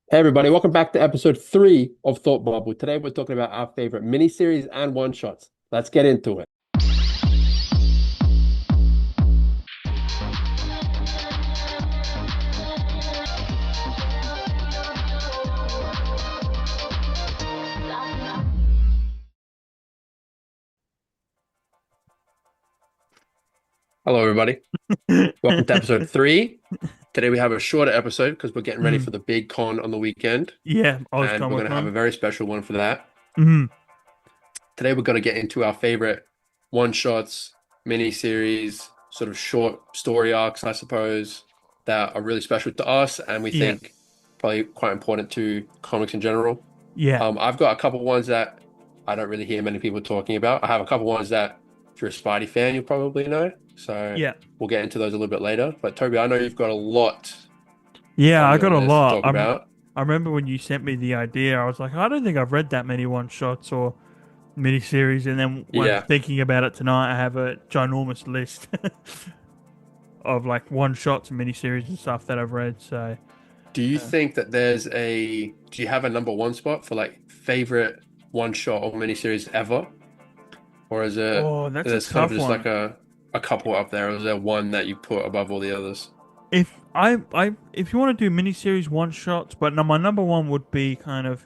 Hey everybody, welcome back to episode 3 of Thought Bubble. Today we're talking about our favorite miniseries and one-shots. Let's get into it. Hello everybody. Welcome to episode 3. Today we have a shorter episode because we're getting ready Mm, for the big con on the weekend, yeah, Oz and we're Comic going to have a Con. very special one for that. Mm, Today we're going to get into our favorite one-shots, miniseries, sort of short story arcs, I suppose, that are really special to us and we yeah, think probably quite important to comics in general. yeah, I've got a couple ones that I don't really hear many people talking about. I have a couple ones that, if you're a Spidey fan, you'll probably know. So yeah, we'll get into those a little bit later. But Toby, I know you've got a lot yeah. on I your got a list to lot. talk about. I remember when you sent me the idea. I was like, I don't think I've read that many one shots or miniseries. And then when Yeah. thinking about it tonight, I have a ginormous list of like one shots and miniseries and stuff that I've read. So, Do you uh, think that do you have a number one spot for like favorite one shot or miniseries ever? Or oh, that's a there's kind of tough just like one. a couple up there? Or is there one that you put above all the others? If you want to do miniseries one shots, but no, my number one would be kind of,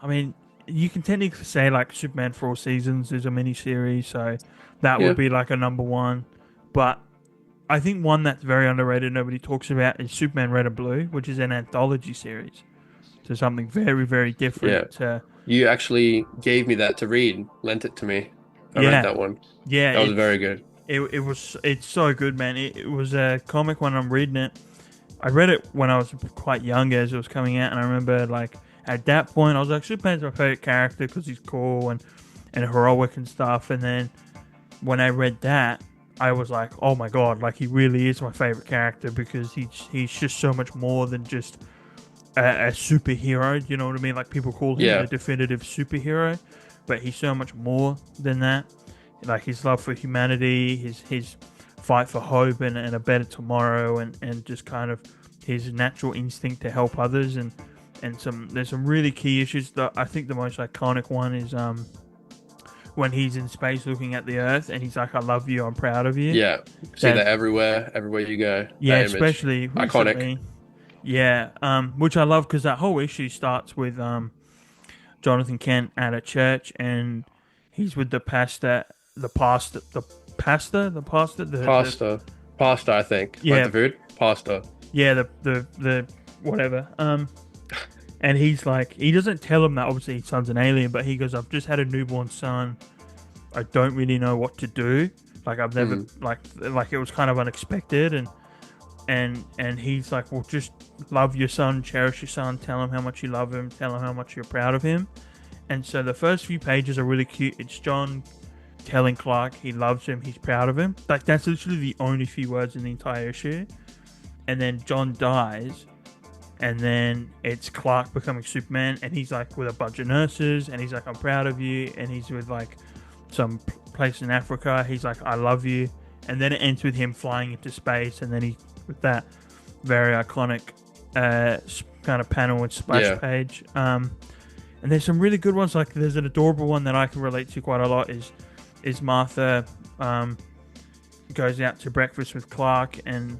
I mean, you can technically say like Superman for All Seasons is a miniseries, so that would Yeah. be like a number one. But I think one that's very underrated, nobody talks about, is Superman Red and Blue, which is an anthology series. So something very, very Yeah. different. You actually gave me that to read, lent it to me. I read Yeah, that one. yeah, That was very good. it's so good, man. It was a comic when I'm reading it. I read it when I was quite young as it was coming out, and I remember like at that point I was like, Superman's my favorite character because he's cool and heroic and stuff. And then when I read that, I was like, oh my god, like he really is my favorite character because he's just so much more than just a superhero. You know what I mean? Like people call him the Yeah. definitive superhero, but he's so much more than that. Like his love for humanity, his fight for hope and a better tomorrow, and just kind of his natural instinct to help others, and some there's some really key issues. That I think the most iconic one is when he's in space looking at the Earth and he's like, "I love you, I'm proud of you." Yeah. See That that everywhere you go. yeah, That image. especially Iconic. recently, yeah, which I love because that whole issue starts with Jonathan Kent at a church, and he's with the pastor, the Pasta. Pasta, I think. Like yeah, the food? Pasta. yeah, the whatever. And he's like, he doesn't tell him that obviously his son's an alien, but he goes, "I've just had a newborn son. I don't really know what to do. Like I've never Mm. like it was kind of unexpected." And he's like, "Well, just love your son, cherish your son, tell him how much you love him, tell him how much you're proud of him." And so the first few pages are really cute. It's John telling Clark he loves him, he's proud of him. Like that's literally the only few words in the entire issue. And then John dies, and then it's Clark becoming Superman, and he's like with a bunch of nurses, and he's like, "I'm proud of you," and he's with like some place in Africa. He's like, "I love you," and then it ends with him flying into space, and then he with that very iconic kind of panel and splash Yeah. page. And there's some really good ones. Like there's an adorable one that I can relate to quite a lot. Is Martha goes out to breakfast with Clark, and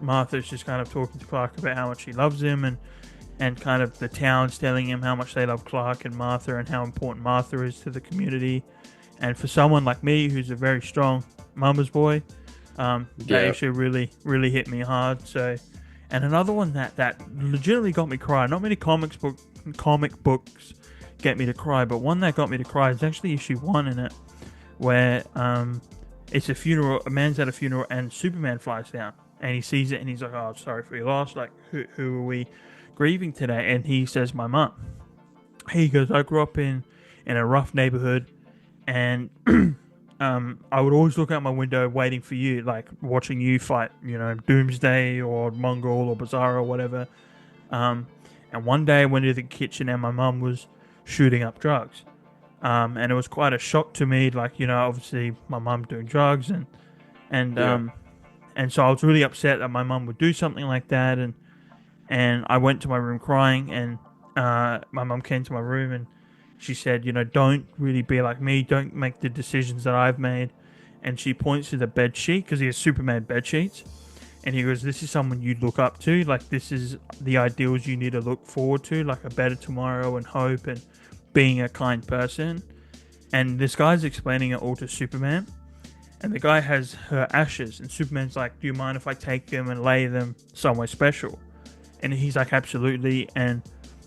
Martha's just kind of talking to Clark about how much she loves him, and kind of the town's telling him how much they love Clark and Martha and how important Martha is to the community. And for someone like me, who's a very strong mama's boy, that Yeah. issue really hit me hard. So, and another one that legitimately got me cry. Not many comic books get me to cry, but one that got me to cry is actually issue one in it, where it's a funeral. A man's at a funeral, and Superman flies down, and he sees it, and he's like, "Oh, sorry for your loss. Like, who are we grieving today?" And he says, "My mum." He goes, "I grew up in a rough neighborhood, and I would always look out my window waiting for you, like watching you fight, Doomsday or Mongol or Bizarro or whatever." Um, and one day I went into the kitchen and my mum was shooting up drugs. And it was quite a shock to me, like, obviously my mum doing drugs, and Yeah. and so I was really upset that my mum would do something like that, and I went to my room crying, and my mum came to my room and she said, don't really be like me, don't make the decisions that I've made. And she points to the bed sheet because he has Superman bed sheets, and he goes, "This is someone you look up to. Like this is the ideals you need to look forward to, like a better tomorrow and hope and being a kind person." And this guy's explaining it all to Superman, and the guy has her ashes, and Superman's like, "Do you mind if I take them and lay them somewhere special?" And he's like, "Absolutely." And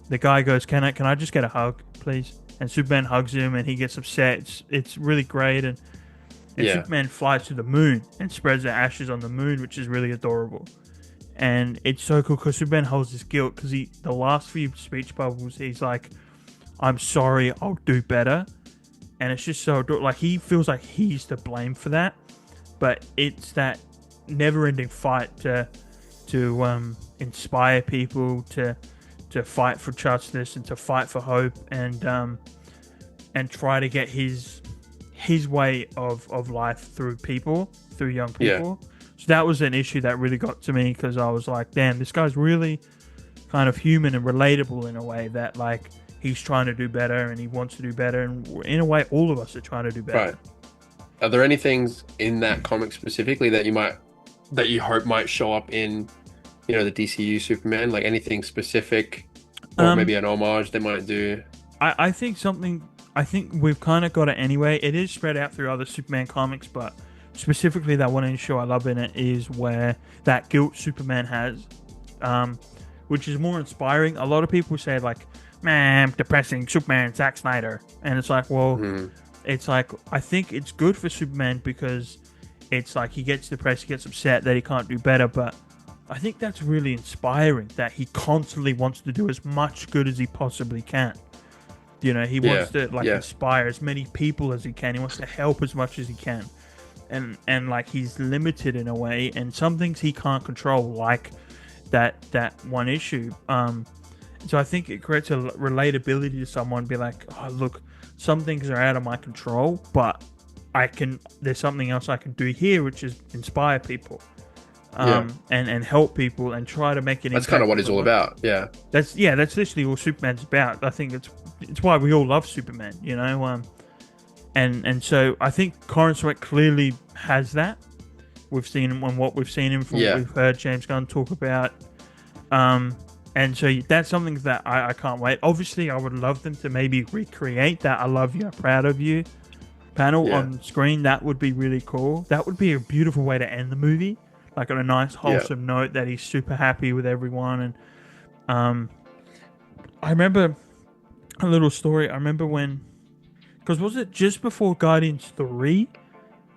the guy goes, "Can I just get a hug, please?" And Superman hugs him, and he gets upset. It's really great, and Yeah. Superman flies to the moon and spreads the ashes on the moon, which is really adorable. And it's so cool because Superman holds his guilt because the last few speech bubbles, he's like, "I'm sorry, I'll do better." And it's just so like he feels like he's to blame for that, but it's that never-ending fight to inspire people to fight for justice and to fight for hope and try to get his way of life through people, through young Yeah. people. So that was an issue that really got to me because I was like, damn, this guy's really kind of human and relatable in a way that like he's trying to do better and he wants to do better, and in a way all of us are trying to do better. Right. Are there any things in that comic specifically that you hope might show up in, the DCU Superman? Like anything specific, or Um, maybe an homage they might do? I think I think we've kind of got it anyway. It is spread out through other Superman comics, but specifically that one issue I love in it is where that guilt Superman has, which is more inspiring. A lot of people say like, "Man, depressing Superman, Zack Snyder," and it's like, well, Mhm. it's like I think it's good for Superman because it's like he gets depressed, he gets upset that he can't do better, but I think that's really inspiring that he constantly wants to do as much good as he possibly can. He Yeah. wants to like Yeah. inspire as many people as he can. He wants to help as much as he can. And like he's limited in a way, and some things he can't control, like that one issue. So I think it creates a relatability to someone. Be like, oh look, some things are out of my control, but there's something else I can do here, which is inspire people, Yeah. and help people and try to make an That's impact. kind of what in it's the all world. about. Yeah. That's literally all Superman's about. I think it's why we all love Superman, and so I think Corin Sweat clearly has that. We've seen him on what we've seen him from. Yeah. We've heard James Gunn talk about, and so that's something that I can't wait. Obviously, I would love them to maybe recreate that "I love you, I'm proud of you" panel Yeah. on screen. That would be really cool. That would be a beautiful way to end the movie, like on a nice Yeah. wholesome note that he's super happy with everyone. And I remember a little story. I remember because was it just before Guardians 3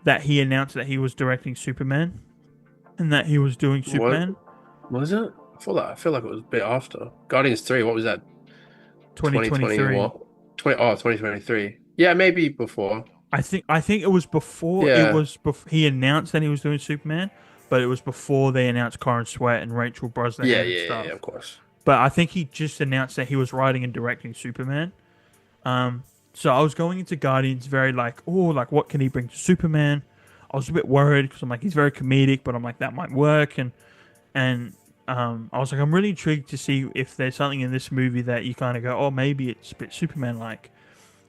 that he announced that he was directing Superman and that he was doing What Superman was it? I feel like it was a bit after Guardians 3. What was that? 2023. 2021? 2023. Yeah, maybe before. I think it was before Yeah. he announced that he was doing Superman, but it was before they announced Corin Sweat and Rachel Brosnahan Yeah, and yeah, yeah, stuff. yeah, of course. But I think he just announced that he was writing and directing Superman. So I was going into Guardians very like, oh, like what can he bring to Superman? I was a bit worried because I'm like, he's very comedic, but I'm like that might work, and I was like, I'm really intrigued to see if there's something in this movie that you kind of go, oh, maybe it's a bit Superman like.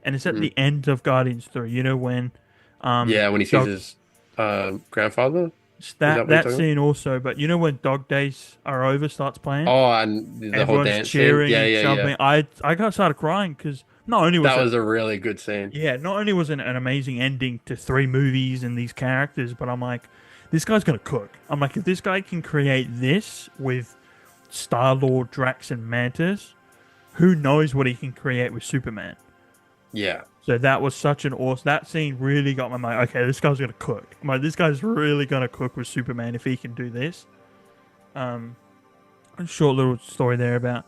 And it's at Mm. the end of Guardians 3, when Yeah, when he sees Dog, his grandfather. Is that that what you're that talking about? scene also, but when Dog Days Are Over starts playing, Oh, and the whole everyone's dance scene. cheering Yeah, and yeah, yeah. jumping. I got started crying because That was a really good scene. not only was it an amazing ending to 3 movies and these characters, but I'm like, this guy's gonna cook. I'm like, if this guy can create this with Star-Lord, Drax, and Mantis, who knows what he can create with Superman? Yeah. So that was such an awesome. That scene really got my mind. Okay, this guy's gonna cook. I'm like, this guy's really gonna cook with Superman if he can do this. A short little story there about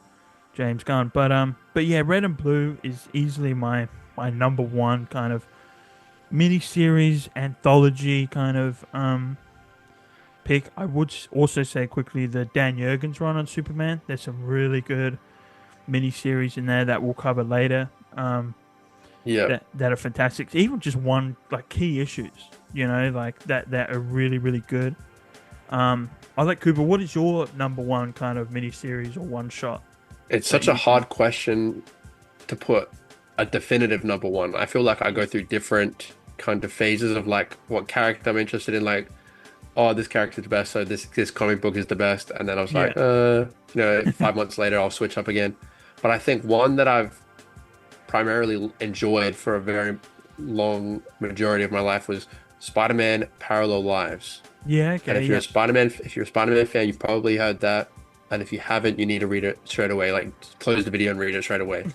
James Gunn, but yeah, Red and Blue is easily my number one kind of miniseries anthology kind of pick. I would also say quickly the Dan Jurgens run on Superman. There's some really good miniseries in there that we'll cover later. Yeah. That are fantastic. Even just one like key issues, like that are really really good. I like Cooper. What is your number one kind of miniseries or one shot It's that such a you think? hard question to put a definitive number one. I feel like I go through different kind of phases of like what character I'm interested in. Like, oh, this character's the best, so this comic book is the best. And then I was like, Yeah. 5 months later, I'll switch up again. But I think one that I've primarily enjoyed for a very long majority of my life was Spider-Man Parallel Lives. Yeah. And Okay. Yep. If you're a Spider-Man fan, you've probably heard that. And if you haven't, you need to read it straight away. Like, close the video and read it straight away.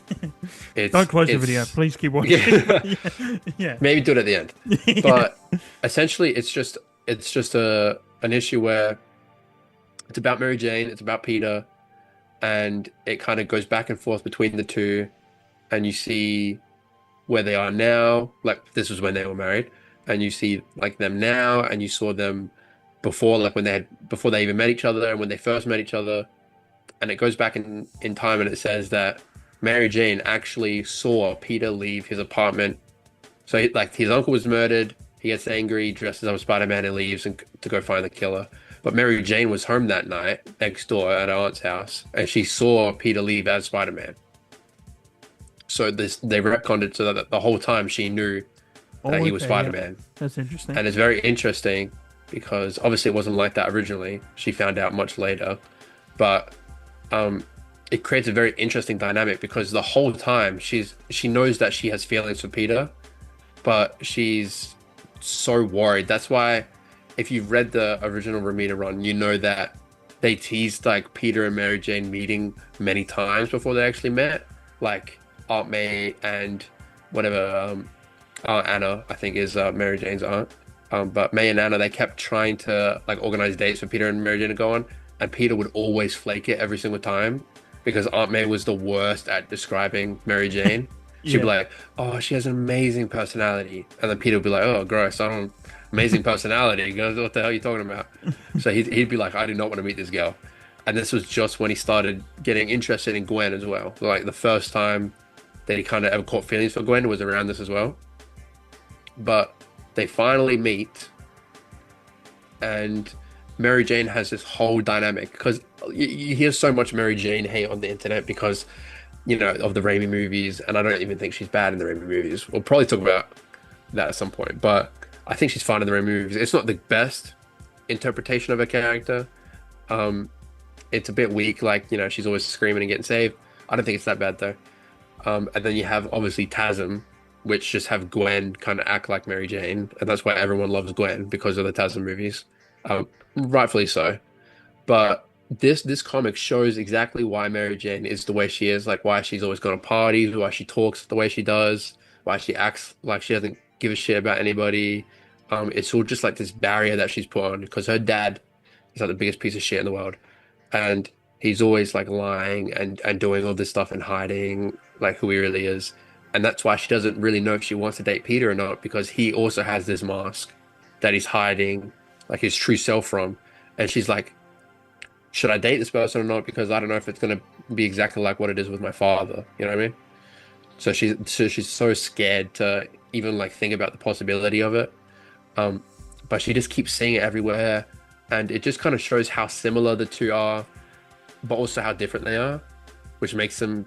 Don't close the video. It's Please keep watching. yeah, Yeah. maybe do it at the end. Yeah. But essentially, it's just a an issue where it's about Mary Jane, it's about Peter, and it kind of goes back and forth between the two, and you see where they are now. Like, this was when they were married, and you see like them now, and you saw them before, like before they even met each other, and when they first met each other. And it goes back in time, and it says that Mary Jane actually saw Peter leave his apartment. So like his uncle was murdered. He gets angry, dresses up as Spider-Man, and leaves to go find the killer. But Mary Jane was home that night next door at her aunt's house, and she saw Peter leave as Spider-Man. So they retconned it so that the whole time she knew that Oh, he was okay. Yeah. Spider-Man. That's interesting. And it's very interesting because obviously it wasn't like that originally. She found out much later, but um, it creates a very interesting dynamic because the whole time she knows that she has feelings for Peter, but she's so worried. That's why if you've read the original Romita run, you know that they teased like Peter and Mary Jane meeting many times before they actually met. Like Aunt May and whatever Aunt Anna, I think is Mary Jane's aunt. But May and Anna, they kept trying to like organize dates for Peter and Mary Jane to go on, and Peter would always flake it every single time because Aunt May was the worst at describing Mary Jane. She'd be Yeah. like, "Oh, she has an amazing personality," and then Peter would be like, "Oh, gross! I don't amazing personality. What the hell are you talking about?" So he'd be like, "I do not want to meet this girl," and this was just when he started getting interested in Gwen as well. Like the first time that he kind of ever caught feelings for Gwen was around this as well. But they finally meet, and Mary Jane has this whole dynamic because you hear so much Mary Jane hate on the internet because, of the Raimi movies, and I don't even think she's bad in the Raimi movies. We'll probably talk about that at some point, but I think she's fine in the Raimi movies. It's not the best interpretation of a character. It's a bit weak, like, she's always screaming and getting saved. I don't think it's that bad though. And then you have obviously TASM, which just have Gwen kind of act like Mary Jane, and that's why everyone loves Gwen because of the TASM movies. Rightfully so. But this comic shows exactly why Mary Jane is the way she is, like why she's always gone to parties, why she talks the way she does, why she acts like she doesn't give a shit about anybody. It's all just like this barrier that she's put on because her dad is like the biggest piece of shit in the world, and he's always like lying and doing all this stuff and hiding like who he really is. And that's why she doesn't really know if she wants to date Peter or not, because he also has this mask that he's hiding like his true self from. And she's like, should I date this person or not? Because I don't know if it's gonna be exactly like what it is with my father. You know what I mean? So she's so scared to even like think about the possibility of it. Um, but she just keeps seeing it everywhere, and it just kind of shows how similar the two are, but also how different they are, which makes them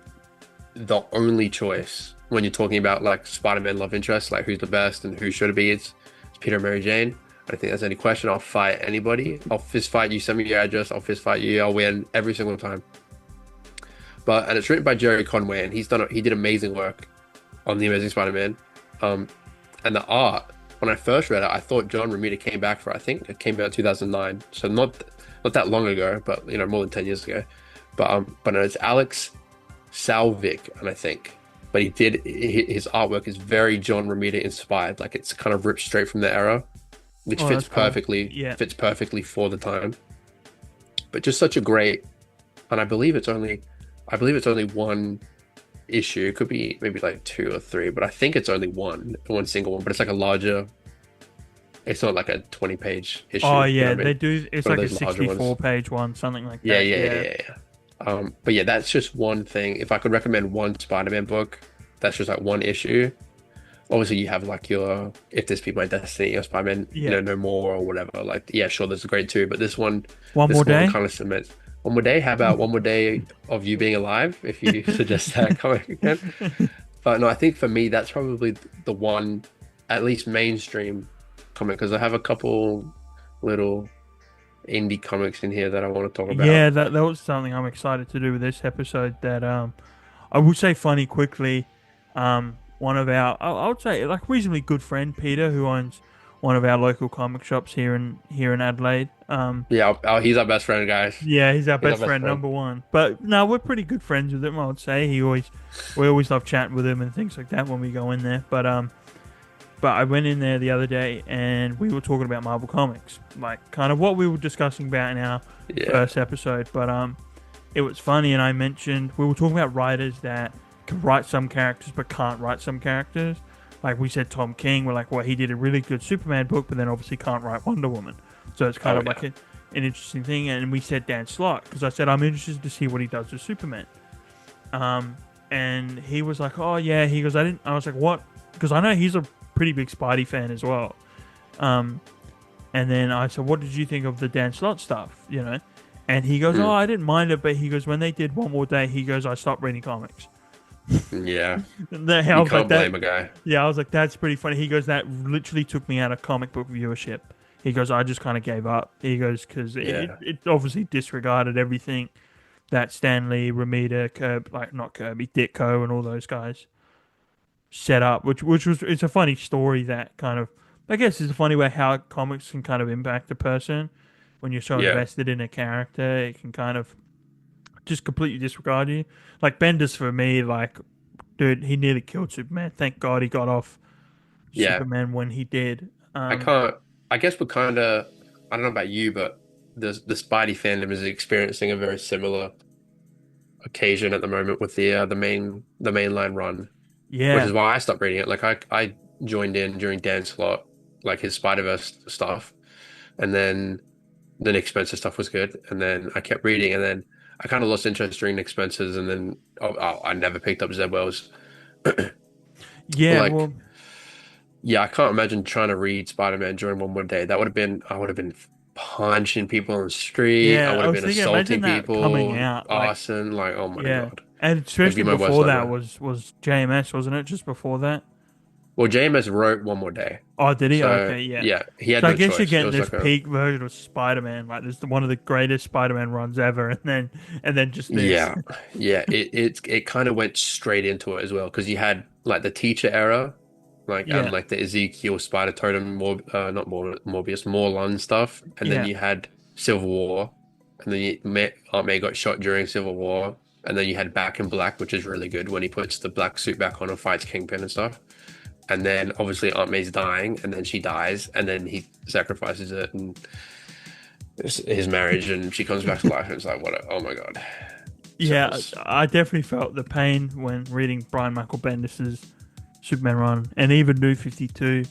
the only choice when you're talking about like Spider-Man love interest, like who's the best and who should it be. It's Peter and Mary Jane. I don't think there's any question. I'll fight anybody. I'll fist fight you. Send me your address. I'll fist fight you. I'll win every single time. And it's written by Jerry Conway, and he did amazing work on the Amazing Spider-Man. And the art, when I first read it, I thought John Romita came back for. I think it came out in 2009, so not that long ago, but more than 10 years ago. But it's Alex Salvik, and I think. But his artwork is very John Romita inspired. Like it's kind of ripped straight from the era, which Oh, fits that's cool. perfectly Yeah. fits perfectly for the time. But just such a great, and I believe it's only one issue. It could be maybe like two or three, but I think it's only one single one. But it's like a larger. It's not like a 20-page issue. Oh You know yeah, what I they mean? do. It's One of like a those larger ones. 64-page one, something like Yeah, that. yeah, yeah, Yeah. yeah, yeah. But yeah, that's just one thing. If I could recommend one Spider-Man book, that's just like one issue. obviously you have like your If This Be My Destiny or Spider-Man, Yeah. No More or whatever. Like, yeah, sure, there's a great two, but One more this one day. kind of cements. One More Day. How about One More Day of You Being Alive? If you suggest that comic again. But no, I think for me that's probably the one, at least mainstream comic, because I have a couple little indie comics in here that I want to talk about. Yeah, that was something I'm excited to do with this episode. That I would say funny quickly. One of our, I would say like reasonably good friend Peter, who owns one of our local comic shops here in Adelaide. Yeah, he's our best friend, guys. Yeah, he's our He's our best best friend, friend. number one. But no, we're pretty good friends with him. I would say we always love chatting with him and things like that when we go in there. But I went in there the other day and we were talking about Marvel Comics, like kind of what we were discussing about in our Yeah, first episode. But it was funny, and I mentioned we were talking about writers that can write some characters but can't write some characters. Like we said, Tom King. We're like, well, he did a really good Superman book, but then obviously can't write Wonder Woman. So it's kind oh of like yeah, an interesting thing. And we said Dan Slott because I said I'm interested to see what he does with Superman. And he was like, oh yeah. He goes, I didn't. I was like, what? Because I know he's a pretty big Spidey fan as well. Um, and then I said, what did you think of the Dan Slott stuff? You know, and he goes, oh, mm, I didn't mind it, but he goes, when they did One More Day, he goes, I stopped reading comics. yeah. I You was like can't that. blame a guy. Yeah, I was like, that's pretty funny. He goes, that literally took me out of comic book viewership. He goes, I just kind of gave up. He goes, because Yeah, it obviously disregarded everything that Stanley, Ramita, like not Kirby, Ditko, and all those guys set up. Which was it's a funny story that kind of I guess is a funny way how comics can kind of impact a person when you're so yeah, invested in a character. It can kind of just completely disregard you. Like Bendis for me, like dude, he nearly killed Superman. Thank God he got off yeah. Superman when he did. I can't. I guess we're kind of. I don't know about you, but the Spidey fandom is experiencing a very similar occasion at the moment with the mainline run, which Yeah, is why I stopped reading it. Like I joined in during Dan Slott, like his Spider-Verse stuff, and then the Nick Spencer stuff was good, and then I kept reading, and then I kind of lost interest during Nick Spencer's, and then I never picked up Zeb Wells. yeah. Like, Well, yeah, I can't imagine trying to read Spider-Man during One More Day. That would have been I would have been punching people on the street. I yeah. would I have was been thinking, imagine assaulting that coming people, out. Like, arson. Like, oh my yeah, God, and it'd be especially my worst before that nightmare. was JMS, wasn't it? Just before that. Well, JMS wrote One More Day, Oh, did he? so Okay, yeah. yeah, he had So I no guess you're choice. It getting was this like a peak version of Spider-Man, like this one of the greatest Spider-Man runs ever, and then just this. yeah, yeah. It kind of went straight into it as well because you had like the teacher era, like and Yeah, like the Ezekiel Spider Totem, not Morbius, Morlun stuff, and then yeah, you had Civil War, and then Aunt May got shot during Civil War, and then you had Back in Black, which is really good when he puts the black suit back on and fights Kingpin and stuff. And then obviously Aunt May's dying, and then she dies, and then he sacrifices it and his marriage, and she comes back to life, and it's like, what? Oh my God! So it yeah. was, I definitely felt the pain when reading Brian Michael Bendis's Superman run, and even New 52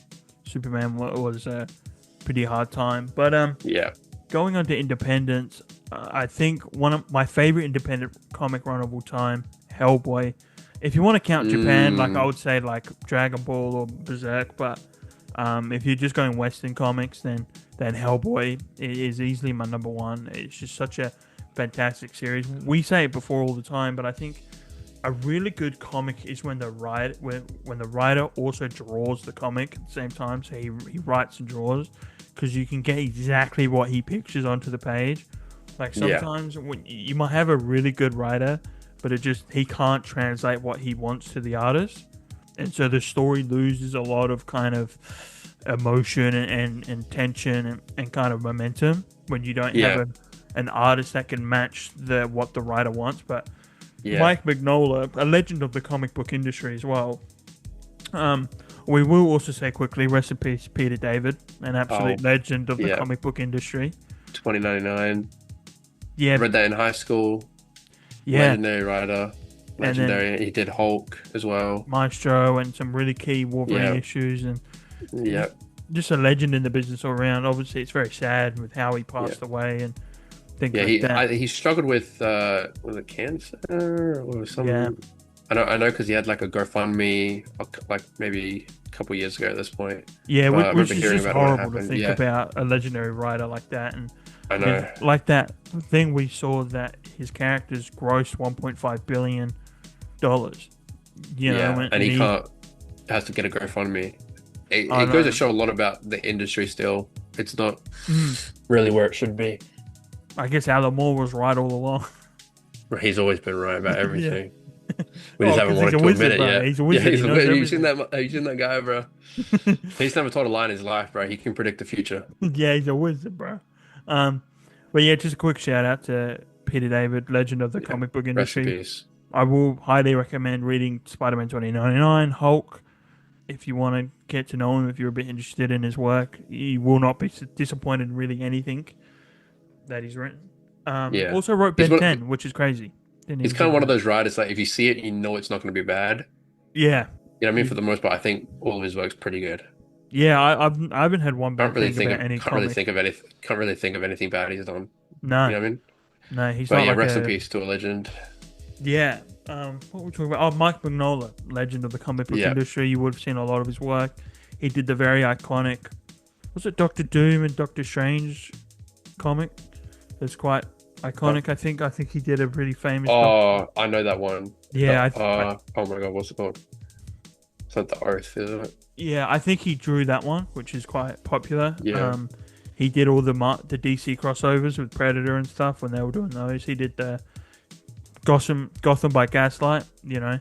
Superman was a pretty hard time. But yeah, going on to independence, I think one of my favorite independent comic run of all time, Hellboy. If you want to count Japan, like I mm, would say like Dragon Ball or Berserk, but if you're just going Western comics, then Hellboy is easily my number one. It's just such a fantastic series. We say it before all the time, but I think a really good comic is when the writer also draws the comic at the same time. So he writes and draws because you can get exactly what he pictures onto the page. Like yeah, sometimes when you might have a really good writer, but he can't translate what he wants to the artist, and so the story loses a lot of kind of emotion and tension and kind of momentum when you don't have yeah, an artist that can match what the writer wants. But yeah. Mike Mignola, a legend of the comic book industry as well. We will also say quickly, rest in peace, Peter David, an Oh, absolute legend of the yeah. comic book industry. 2099. Yeah, Read that in high school. yeah, Legendary writer. and then Legendary. He did Hulk as well. Maestro and some really key Wolverine Yeah, issues, and yeah, just a legend in the business all around. Obviously, it's very sad with how he yeah. passed away and things Yeah, like that. he struggled with was it cancer or Yeah, some I know because he had like a GoFundMe like maybe a couple years ago at this point. Yeah, But I which remember is hearing just about it when it horrible to happened. think Yeah, about a legendary writer like that. And I I mean, know. like that thing we saw that his characters grossed $1.5 billion. You know, Yeah, and and he he, can't has to get a GoFundMe. It, I it goes to know. show a lot about the industry still. It's not Mm, really where it should be. I guess Alan Moore was right all along. He's always been right about Yeah. everything. We just Oh, haven't because he's wanted a to admit wizard, it bro. yet. He's a Yeah, wizard. He he's a knows have you seen everything. that? Have you seen that guy, bro? He's never told a lie in his life, bro. He can predict the future. Yeah, he's a wizard, bro. Um, but yeah, just a quick shout out to Peter David, legend of the Yeah. comic book Rest in industry. peace. I will highly recommend reading Spider-Man 2099, Hulk, if you want to get to know him, if you're a bit interested in his work. You will not be disappointed in really anything that he's written. Yeah. Also wrote He's Ben one 10, which is crazy. Didn't he's even kind of think of one of that. those writers that if you see it, you know it's not going to be bad. Yeah. You know what I mean? For He's, the most part, I think all of his work's pretty good. yeah, I haven't had one bad thing about any comic. Can't really think of anything bad he's done. You No, know what I mean? no, he's But not yeah, like rest in a. peace to a legend. Yeah. What were we talking about? Oh, Mike Mignola, legend of the comic book Yeah. industry. You would have seen a lot of his work. He did the very iconic, was it Doctor Doom and Doctor Strange comic? It's quite Uh, iconic. I think he did a really famous. Oh, I know that one. Yeah, Oh my God, what's it called? It's not the Oath, isn't it? yeah, I think he drew that one, which is quite popular. Yeah. He did all the DC crossovers with Predator and stuff when they were doing those. He did the Gotham by Gaslight. You know,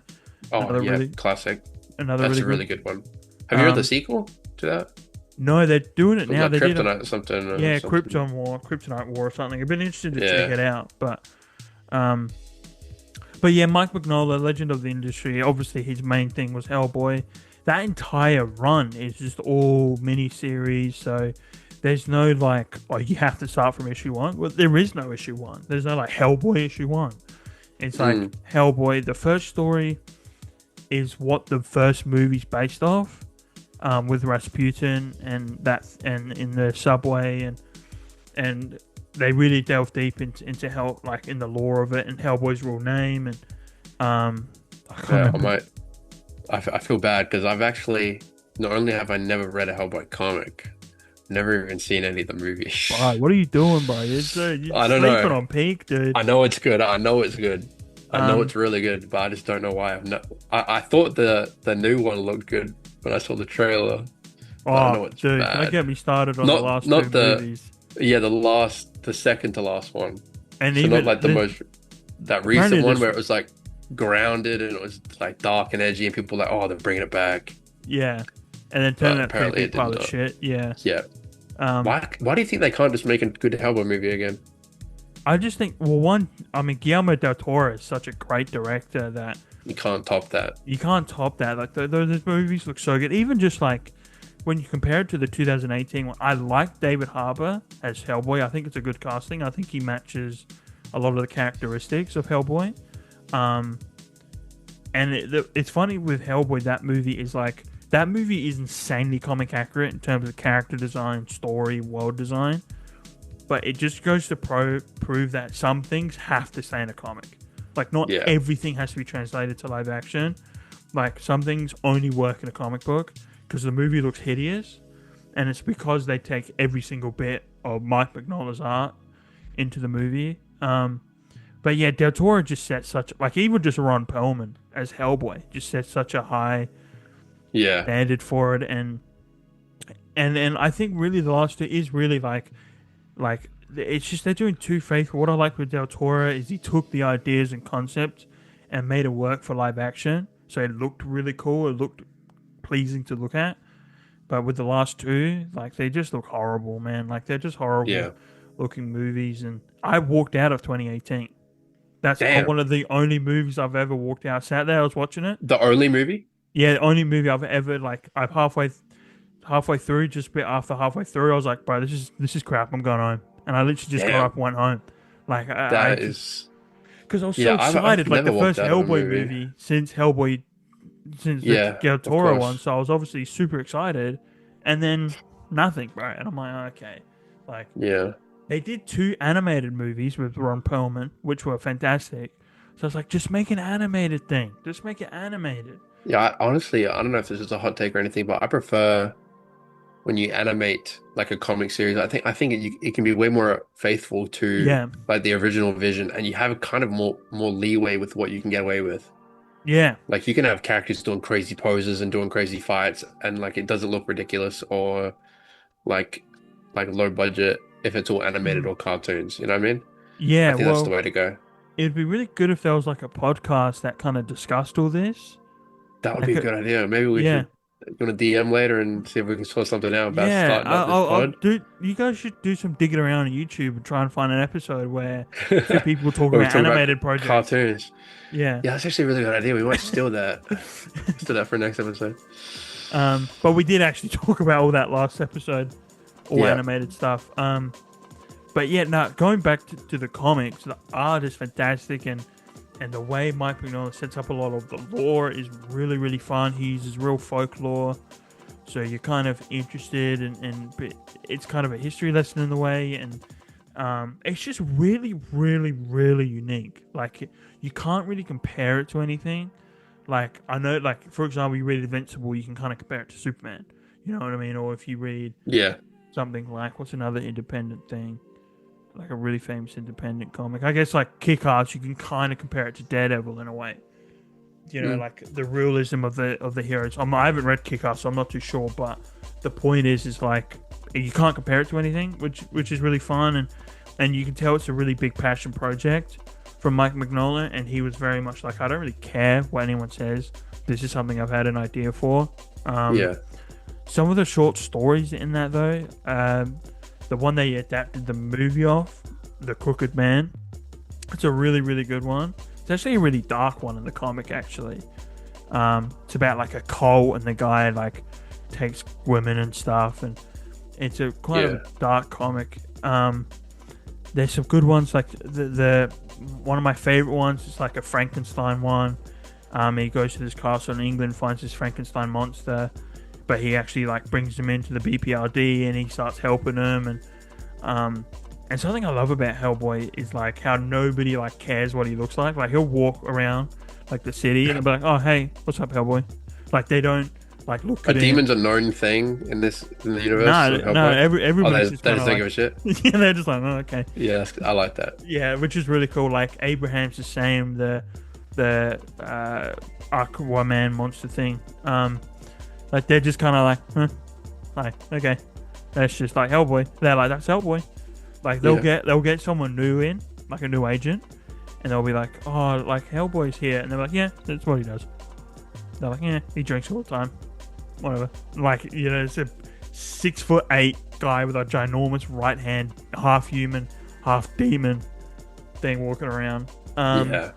Oh another yeah, really classic. another That's really a really good. good one. Have you read the Um, sequel to that? no, they're doing it It was now. like They did Kryptonite or something. yeah, Something. Kryptonite War or something. I've been interested to check Yeah. it out, um, but yeah, Mike Mignola, legend of the industry. Obviously, his main thing was Hellboy. That entire run is just all mini series, so there's no like, oh, you have to start from issue one. Well, there is no issue one. There's no like Hellboy issue one. It's like Mm. Hellboy. The first story is what the first movie's based off, with Rasputin and in the subway and they really delve deep into Hell, like in the lore of it and Hellboy's real name and I can't Yeah, remember. I feel bad because I've actually not only have I never read a Hellboy comic, never even seen any of the movies. Bro, what are you doing, bro? You're I don't sleeping know. on peak, dude. I know it's good. I know it's good. I know Um, it's really good, but I just don't know why I've not. I thought the new one looked good when I saw the trailer, but I know oh, it's dude, don't bad. get me started on the Not last not two the movies. yeah the second to last one. And So not even like the most that apparently recent one this, where it was like grounded and it was like dark and edgy and people were like, oh, they're bringing it back. yeah, and then But turned out to be a apparently big it did pile of not. shit. Yeah. Yeah. Um, Why do you think they can't just make a good Hellboy movie again? I just think, well, one, I mean, Guillermo del Toro is such a great director that You can't top that. you can't top that. Like those movies look so good. Even just like when you compare it to the 2018 one, I like David Harbour as Hellboy. I think it's a good casting. I think he matches a lot of the characteristics of Hellboy. Um, and it's funny with Hellboy. That movie is insanely comic accurate in terms of character design, story, world design. But it just goes to prove that some things have to stay in a comic. Like, not Yeah. everything has to be translated to live action. Like, some things only work in a comic book because the movie looks hideous. And it's because they take every single bit of Mike Mignola's art into the movie. But yeah, Del Toro just set such... Like, even just Ron Perlman as Hellboy just set such a high Yeah. standard for it. And I think really the last two is really like it's just they're doing too faithful. What I like with Del Toro is he took the ideas and concepts and made it work for live action, so it looked really cool. It looked pleasing to look at. But with the last two, like they just look horrible, man. Like they're just horrible Yeah. looking movies. And I walked out of 2018. That's Damn. one of the only movies I've ever walked out. I sat there, I was watching it. The only movie? Yeah, the only movie I've ever I'm halfway through, just a bit after halfway through, I was like, bro, this is crap. I'm going home, and I literally just got Damn. up and went home. Like That is because I was so yeah, I've excited, like never the first walked out of a Hellboy movie. movie since the Yeah, Del of Toro one. course. So I was obviously super excited, and then nothing, bro. And I'm like, okay, like Yeah. they did two animated movies with Ron Perlman, which were fantastic. So it's like, just make an animated thing. Just make it animated. Yeah, honestly, I don't know if this is a hot take or anything, but I prefer when you animate like a comic series. I think it can be way more faithful to Yeah, like the original vision, and you have kind of more leeway with what you can get away with. yeah. Like you can have characters doing crazy poses and doing crazy fights, and like it doesn't look ridiculous or like low budget if it's all animated Mhm. or cartoons. You know what I mean? I Yeah, think that's the well, way to go. it'd be really good if there was like a podcast that kind of discussed all this. That would be Like, a good idea. Maybe we yeah, should go to DM later and see if we can sort something out about yeah. starting up this I'll pod. do. You guys should do some digging around on YouTube and try and find an episode where two people talk Where we about talk about animated projects. cartoons. Yeah. Yeah, that's actually a really good idea. We might steal that. Steal that for next episode. But we did actually talk about all that last episode, all Yeah. animated stuff. But yeah, no, going back to the comics, the art is fantastic, and the way Mike Mignola sets up a lot of the lore is really, really fun. He uses real folklore, so you're kind of interested, but it's kind of a history lesson in the way, and it's just really, really, really unique. Like, you can't really compare it to anything. Like, I know, like, for example, you read Invincible, you can kind of compare it to Superman. You know what I mean? Or if you read Yeah. something like, what's another independent thing? Like a really famous independent comic. I guess like Kick-Ass, you can kind of compare it to Daredevil in a way. You know, Mm. like the realism of the heroes. I haven't read Kick-Ass, so I'm not too sure. But the point is like you can't compare it to anything, which is really fun, and you can tell it's a really big passion project from Mike Mignola, and he was very much like, I don't really care what anyone says. This is something I've had an idea for. Yeah. Some of the short stories in that though, the one they adapted the movie of, The Crooked Man, it's a really, really good one. It's actually a really dark one in the comic, actually. It's about like a cult, and the guy like takes women and stuff, and it's a quite a dark comic. There's some good ones, like the one of my favorite ones is like a Frankenstein one. He goes to this castle in England, finds this Frankenstein monster, but he actually like brings him into the BPRD, and he starts helping him, and something I love about Hellboy is like how nobody like cares what he looks like. Like, he'll walk around like the city and they'll be like, "Oh, hey, what's up, Hellboy?" Like, they don't like look Are at him. demons a known thing in the universe? No, of Hellboy? no, Oh, everybody's they just they kind just of don't like, give a shit. yeah, they're just like, "Oh, okay." Yeah, I like that. Yeah, which is really cool. Like, Abraham's the same, the Aquaman monster thing. Like, they're just kind of like, huh? Like, okay, that's just like Hellboy. They're like, that's Hellboy. Like, they'll get someone new in, like a new agent, and they'll be like, oh, like Hellboy's here, and they're like, yeah, that's what he does. They're like, yeah, he drinks all the time, whatever. Like, you know, it's a 6'8" guy with a ginormous right hand, half human, half demon thing walking around. Yeah.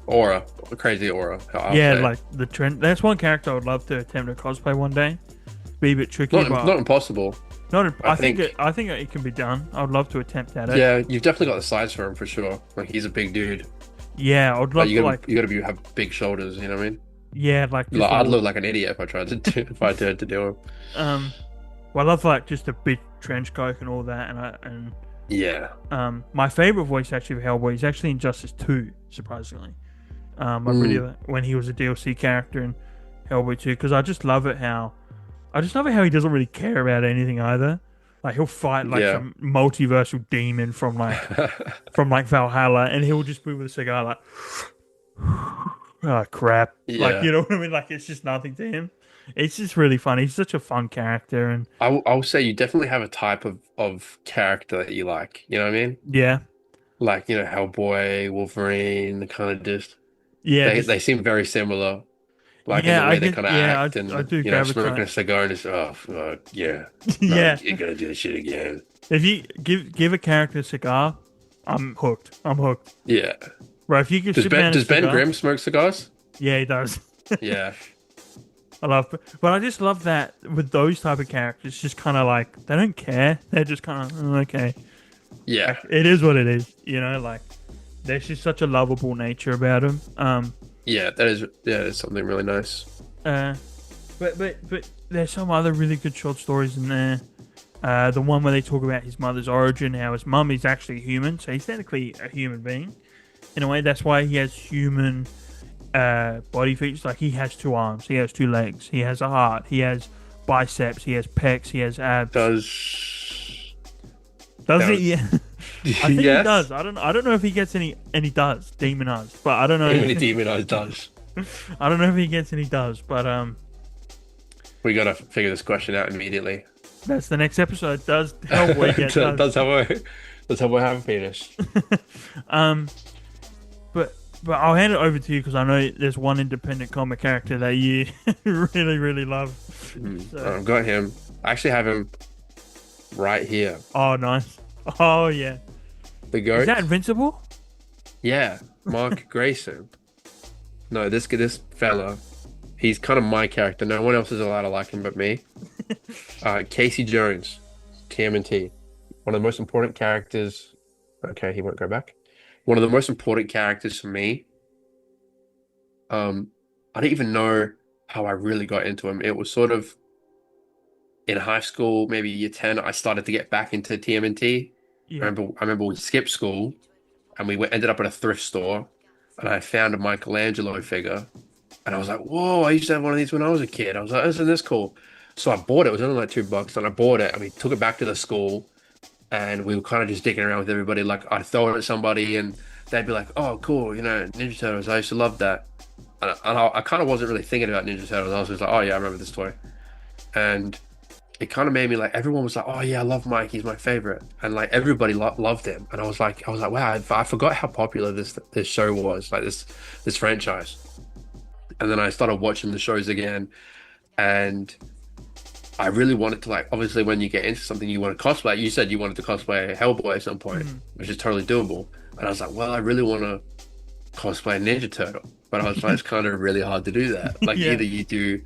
Aura. A crazy aura. I'll Yeah, say. like the trend. That's one character I would love to attempt to cosplay one day. Be a bit tricky, but Not impossible. I think it can be done. I would love to attempt at it. Yeah, you've definitely got the size for him for sure. Like, he's a big dude. Yeah, I would love Like, to like. you gotta have big shoulders. You know what I mean? Yeah, like just I'd look like an idiot if I tried to do if I dared to do him. Well, I love like just a big trench coat and all that, and Yeah. my favorite voice actually of Hellboy is actually in Justice 2, surprisingly. I really when he was a DLC character in Hellboy 2, because I just love it how he doesn't really care about anything either. Like, he'll fight like some multiversal demon from like Valhalla, and he'll just be with a cigar like, oh crap, like, you know what I mean? Like, it's just nothing to him. It's just really fun. He's such a fun character, and I'll say you definitely have a type of character that you like. You know what I mean? yeah, Like, you know, Hellboy, Wolverine, the kind of just yeah, they seem very similar. Like, yeah, in the way I they get, kind of yeah, act, and I do you know, gravitate. smoking a cigar and just yeah, Yeah, you're gonna do this shit again. if you give a character a cigar, I'm hooked. Yeah. Right, if you give Does Superman Ben a cigar, Grimm smoke cigars? yeah, he does. Yeah. But I just love that with those type of characters, just kind of like, they don't care. They're just kind of, okay. Yeah. It is what it is, you know, like, there's just such a lovable nature about him. Yeah, that is something really nice. But there's some other really good short stories in there. The one where they talk about his mother's origin, how his mum is actually human, so he's technically a human being. in a way. That's why he has human body features. Like he has 2 arms, he has 2 legs, he has a heart, he has biceps, he has pecs, he has abs. Does Does he? does Yeah. I think he yes? does. I don't know if he gets any, and he does demonized, but I don't Even a know. demonized does. I don't know if he gets any does, but We gotta figure this question out immediately. that's the next episode. Does Hellboy get does? Does Hellboy have a penis? Um, but I'll hand it over to you because I know there's one independent comic character that you really really love. So. I've got him. I actually have him right here. Oh, nice. Oh yeah. The goat. Is that Invincible? Yeah, Mark Grayson. No, this fella. He's kind of my character. No one else is allowed to like him but me. Casey Jones, TMNT. One of the most important characters. Okay, he won't go back. One of the most important characters for me. I don't even know how I really got into him. It was sort of in high school, maybe year 10, I started to get back into TMNT. Yeah. I remember we skipped school and ended up at a thrift store and I found a Michelangelo figure. And I was like, whoa, I used to have one of these when I was a kid. I was like, isn't this cool? So I bought it. It was only like $2. And I bought it and we took it back to the school. And we were kind of just dicking around with everybody. Like, I'd throw it at somebody and they'd be like, oh, cool, Ninja Turtles. I used to love that. And I kind of wasn't really thinking about Ninja Turtles. I was just like, oh, yeah, I remember this toy. And it kind of made me like, everyone was like, oh, yeah, I love Mike. He's my favorite. And like, everybody loved him. And I was like, wow, I forgot how popular this show was, like this franchise. And then I started watching the shows again, and I really wanted to, like, obviously when you get into something you want to cosplay. You said you wanted to cosplay Hellboy at some point, which is totally doable. And I was like, well, I really want to cosplay Ninja Turtle, but I was like, it's kind of really hard to do that. Like Yeah. either you do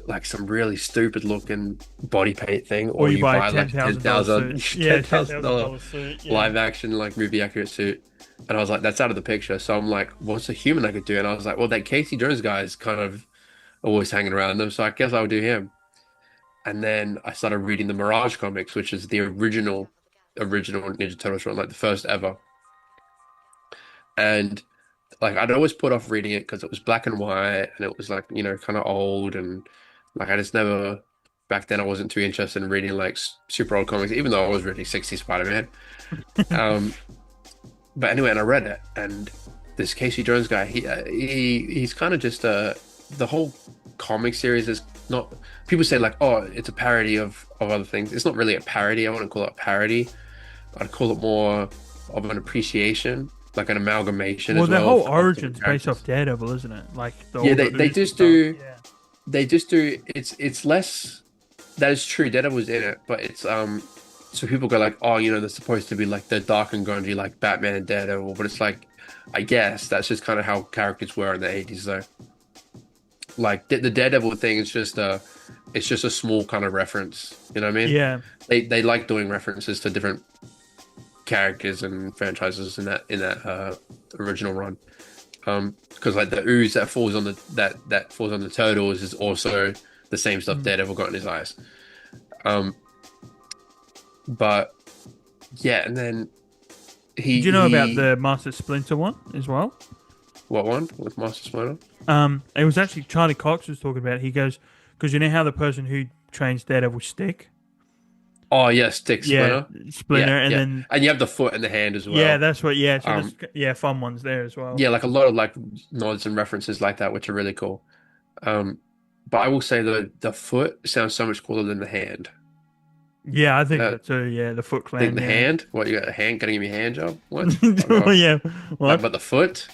like some really stupid looking body paint thing, Or you buy like $10,000 suit. Yeah, $10,000 suit. Yeah. live action, like movie accurate suit. And I was like, that's out of the picture. So I'm like, what's a human I could do? And I was like, well, that Casey Jones guy is kind of always hanging around them. So I guess I'll do him. And then I started reading the Mirage comics, which is the original Ninja Turtles run, like the first ever. And like I'd always put off reading it because it was black and white and it was like, kind of old. And like I just never, back then I wasn't too interested in reading like super old comics, even though I was reading 60s Spider-Man. But anyway, and I read it, and this Casey Jones guy, he's kind of just the whole comic series is not. People say like, oh, it's a parody of other things. It's not really a parody. I wouldn't call it a parody. I'd call it more of an appreciation, like an amalgamation. Well, as the well whole of origin's different based off Daredevil, isn't it? Like they just stuff. do. Yeah. They just do. It's less. That is true. Daredevil was in it, but it's So people go like, oh, they're supposed to be like the dark and grungy like Batman and Daredevil, but it's like, I guess that's just kind of how characters were in the 80s, though. Like the Daredevil thing is it's just a small kind of reference. You know what I mean? Yeah. They like doing references to different characters and franchises in that original run. Because like the ooze that falls on the turtles is also the same stuff Daredevil got in his eyes. But yeah, and then Did you know about the Master Splinter one as well? What one with Master Splinter? It was actually Charlie Cox was talking about it. He goes, because you know how the person who trains Daredevil stick? Oh yeah, Stick Splinter. Yeah, Splinter, and then you have the foot and the hand as well. Yeah, that's what. Yeah, so there's, fun ones there as well. Yeah, like a lot of like nods and references like that, which are really cool. But I will say the foot sounds so much cooler than the hand. Yeah, I think that too. Yeah, the Foot Clan. Think the hand? What, you got a hand? Gonna give me a hand job? What? Yeah. What? But the foot?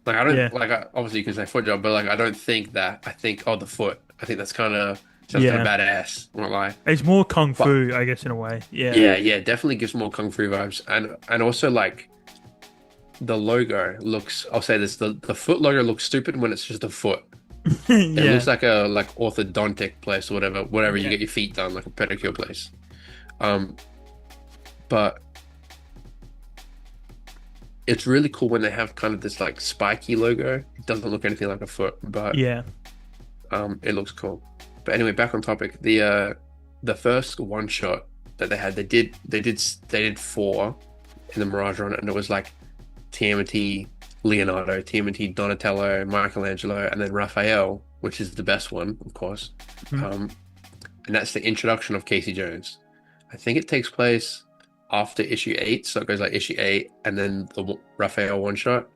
Like I don't obviously you can say foot job, but like I don't think that. I think the foot. I think that's kind of sounds kind of badass. Won't lie. It's more kung fu, I guess, in a way. Yeah. Yeah. Definitely gives more kung fu vibes, and also like the logo looks. I'll say this: the foot logo looks stupid when it's just a foot. It looks like a orthodontic place or whatever you get your feet done, like a pedicure place. But it's really cool when they have kind of this like spiky logo. It doesn't look anything like a foot, but it looks cool. But anyway, back on topic. The first one shot that they had, they did 4 in the Mirage run, and it was like TMNT Leonardo, TMNT, Donatello, Michelangelo, and then Raphael, which is the best one, of course. Mm. Um, and that's the introduction of Casey Jones. I think it takes place after issue 8, so it goes like issue 8 and then the Raphael one shot.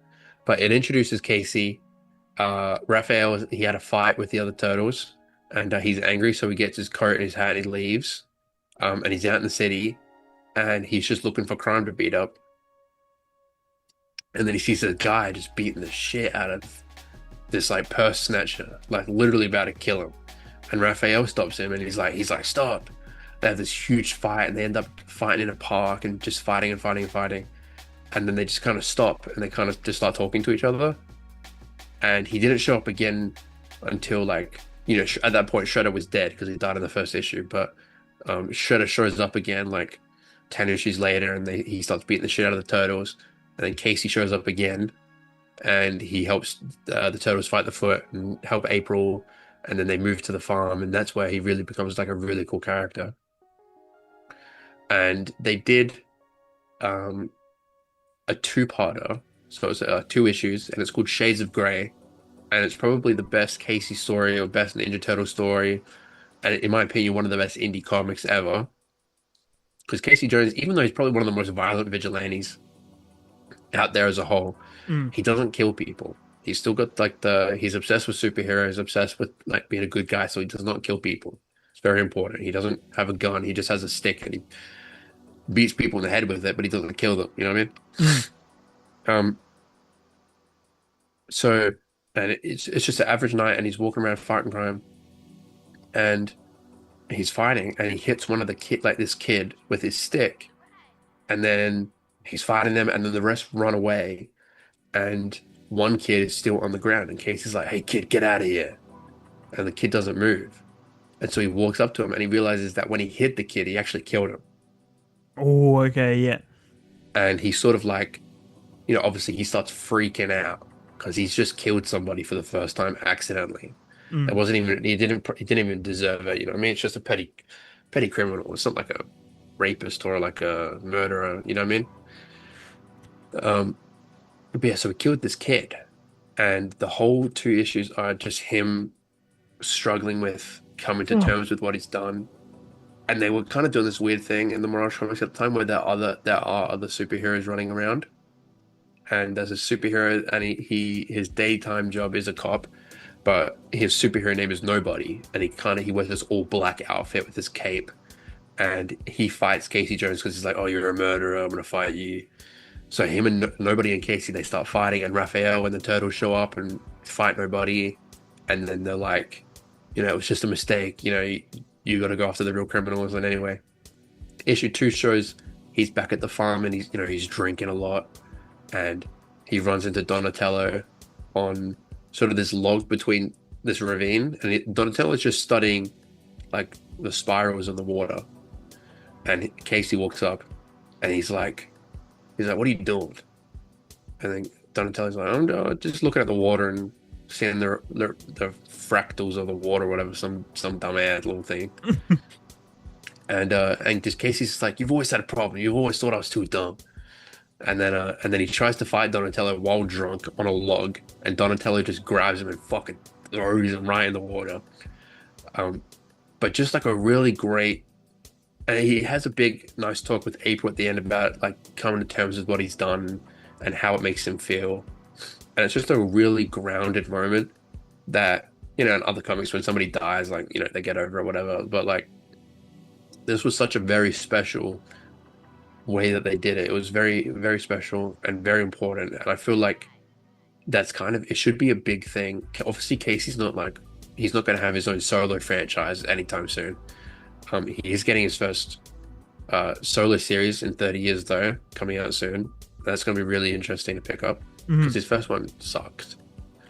But it introduces Casey. Raphael, he had a fight with the other turtles, and he's angry, so he gets his coat and his hat and he leaves. And he's out in the city, and he's just looking for crime to beat up. And then he sees a guy just beating the shit out of this like purse snatcher, like literally about to kill him. And Raphael stops him, and he's like, stop. They have this huge fight, and they end up fighting in a park and just fighting and fighting and fighting. And then they just kind of stop, and they kind of just start talking to each other. And he didn't show up again until like, at that point Shredder was dead because he died in the first issue. But Shredder shows up again like 10 issues later, and he starts beating the shit out of the turtles. And then Casey shows up again, and he helps the turtles fight the Foot and help April. And then they move to the farm, and that's where he really becomes like a really cool character. And they did a two-parter, so it's 2 issues, and it's called Shades of Grey. And it's probably the best Casey story or best Ninja Turtle story, and in my opinion, one of the best indie comics ever. Because Casey Jones, even though he's probably one of the most violent vigilantes out there as a whole, Mm. he doesn't kill people. He's still got like he's obsessed with superheroes, obsessed with like being a good guy, so he does not kill people. It's very important. He doesn't have a gun, he just has a stick and he beats people in the head with it, but he doesn't kill them. You know what I mean? Mm. Um, so and it's just an average night, and he's walking around fighting crime, and he's fighting, and he hits one of the kid, like this kid, with his stick, and then he's fighting them, and then the rest run away, and one kid is still on the ground, and Casey's like, "Hey kid, get out of here!" And the kid doesn't move, and so he walks up to him, and he realizes that when he hit the kid, he actually killed him, Oh, okay, yeah. and he sort of like, obviously he starts freaking out because he's just killed somebody for the first time accidentally. It Mm. wasn't even he didn't even deserve it. You know what I mean? It's just a petty criminal. It's not like a rapist or like a murderer. You know what I mean? Um, but yeah, so he killed this kid, and the whole 2 issues are just him struggling with coming to Oh. terms with what he's done. And they were kind of doing this weird thing in the Mirage comics at the time where there are other superheroes running around. And there's a superhero, and his daytime job is a cop, but his superhero name is Nobody, and he wears this all black outfit with his cape, and he fights Casey Jones because he's like, "Oh, you're a murderer. I'm gonna fight you." So him and Nobody and Casey, they start fighting, and Raphael and the Turtles show up and fight Nobody, and then they're like, it was just a mistake. You got to go after the real criminals. And anyway, issue 2 shows he's back at the farm, and he's drinking a lot, and he runs into Donatello on sort of this log between this ravine, and Donatello is just studying like the spirals of the water. And Casey walks up, and he's like, "What are you doing?" And then Donatello's like, "I'm just looking at the water and seeing the fractals of the water, or whatever, some dumb ass little thing." And just Casey's just like, "You've always had a problem. You've always thought I was too dumb." And then he tries to fight Donatello while drunk on a log, and Donatello just grabs him and fucking throws him right in the water. Um, but just like a really great, and he has a big, nice talk with April at the end about like coming to terms with what he's done and how it makes him feel. And it's just a really grounded moment that, in other comics when somebody dies, like, they get over it or whatever. But like, this was such a very special way that they did it. It was very, very special and very important. And I feel like it should be a big thing. Obviously, Casey's not like, he's not going to have his own solo franchise anytime soon. He's getting his first solo series in 30 years, though, coming out soon. That's going to be really interesting to pick up because Mm. his first one sucked.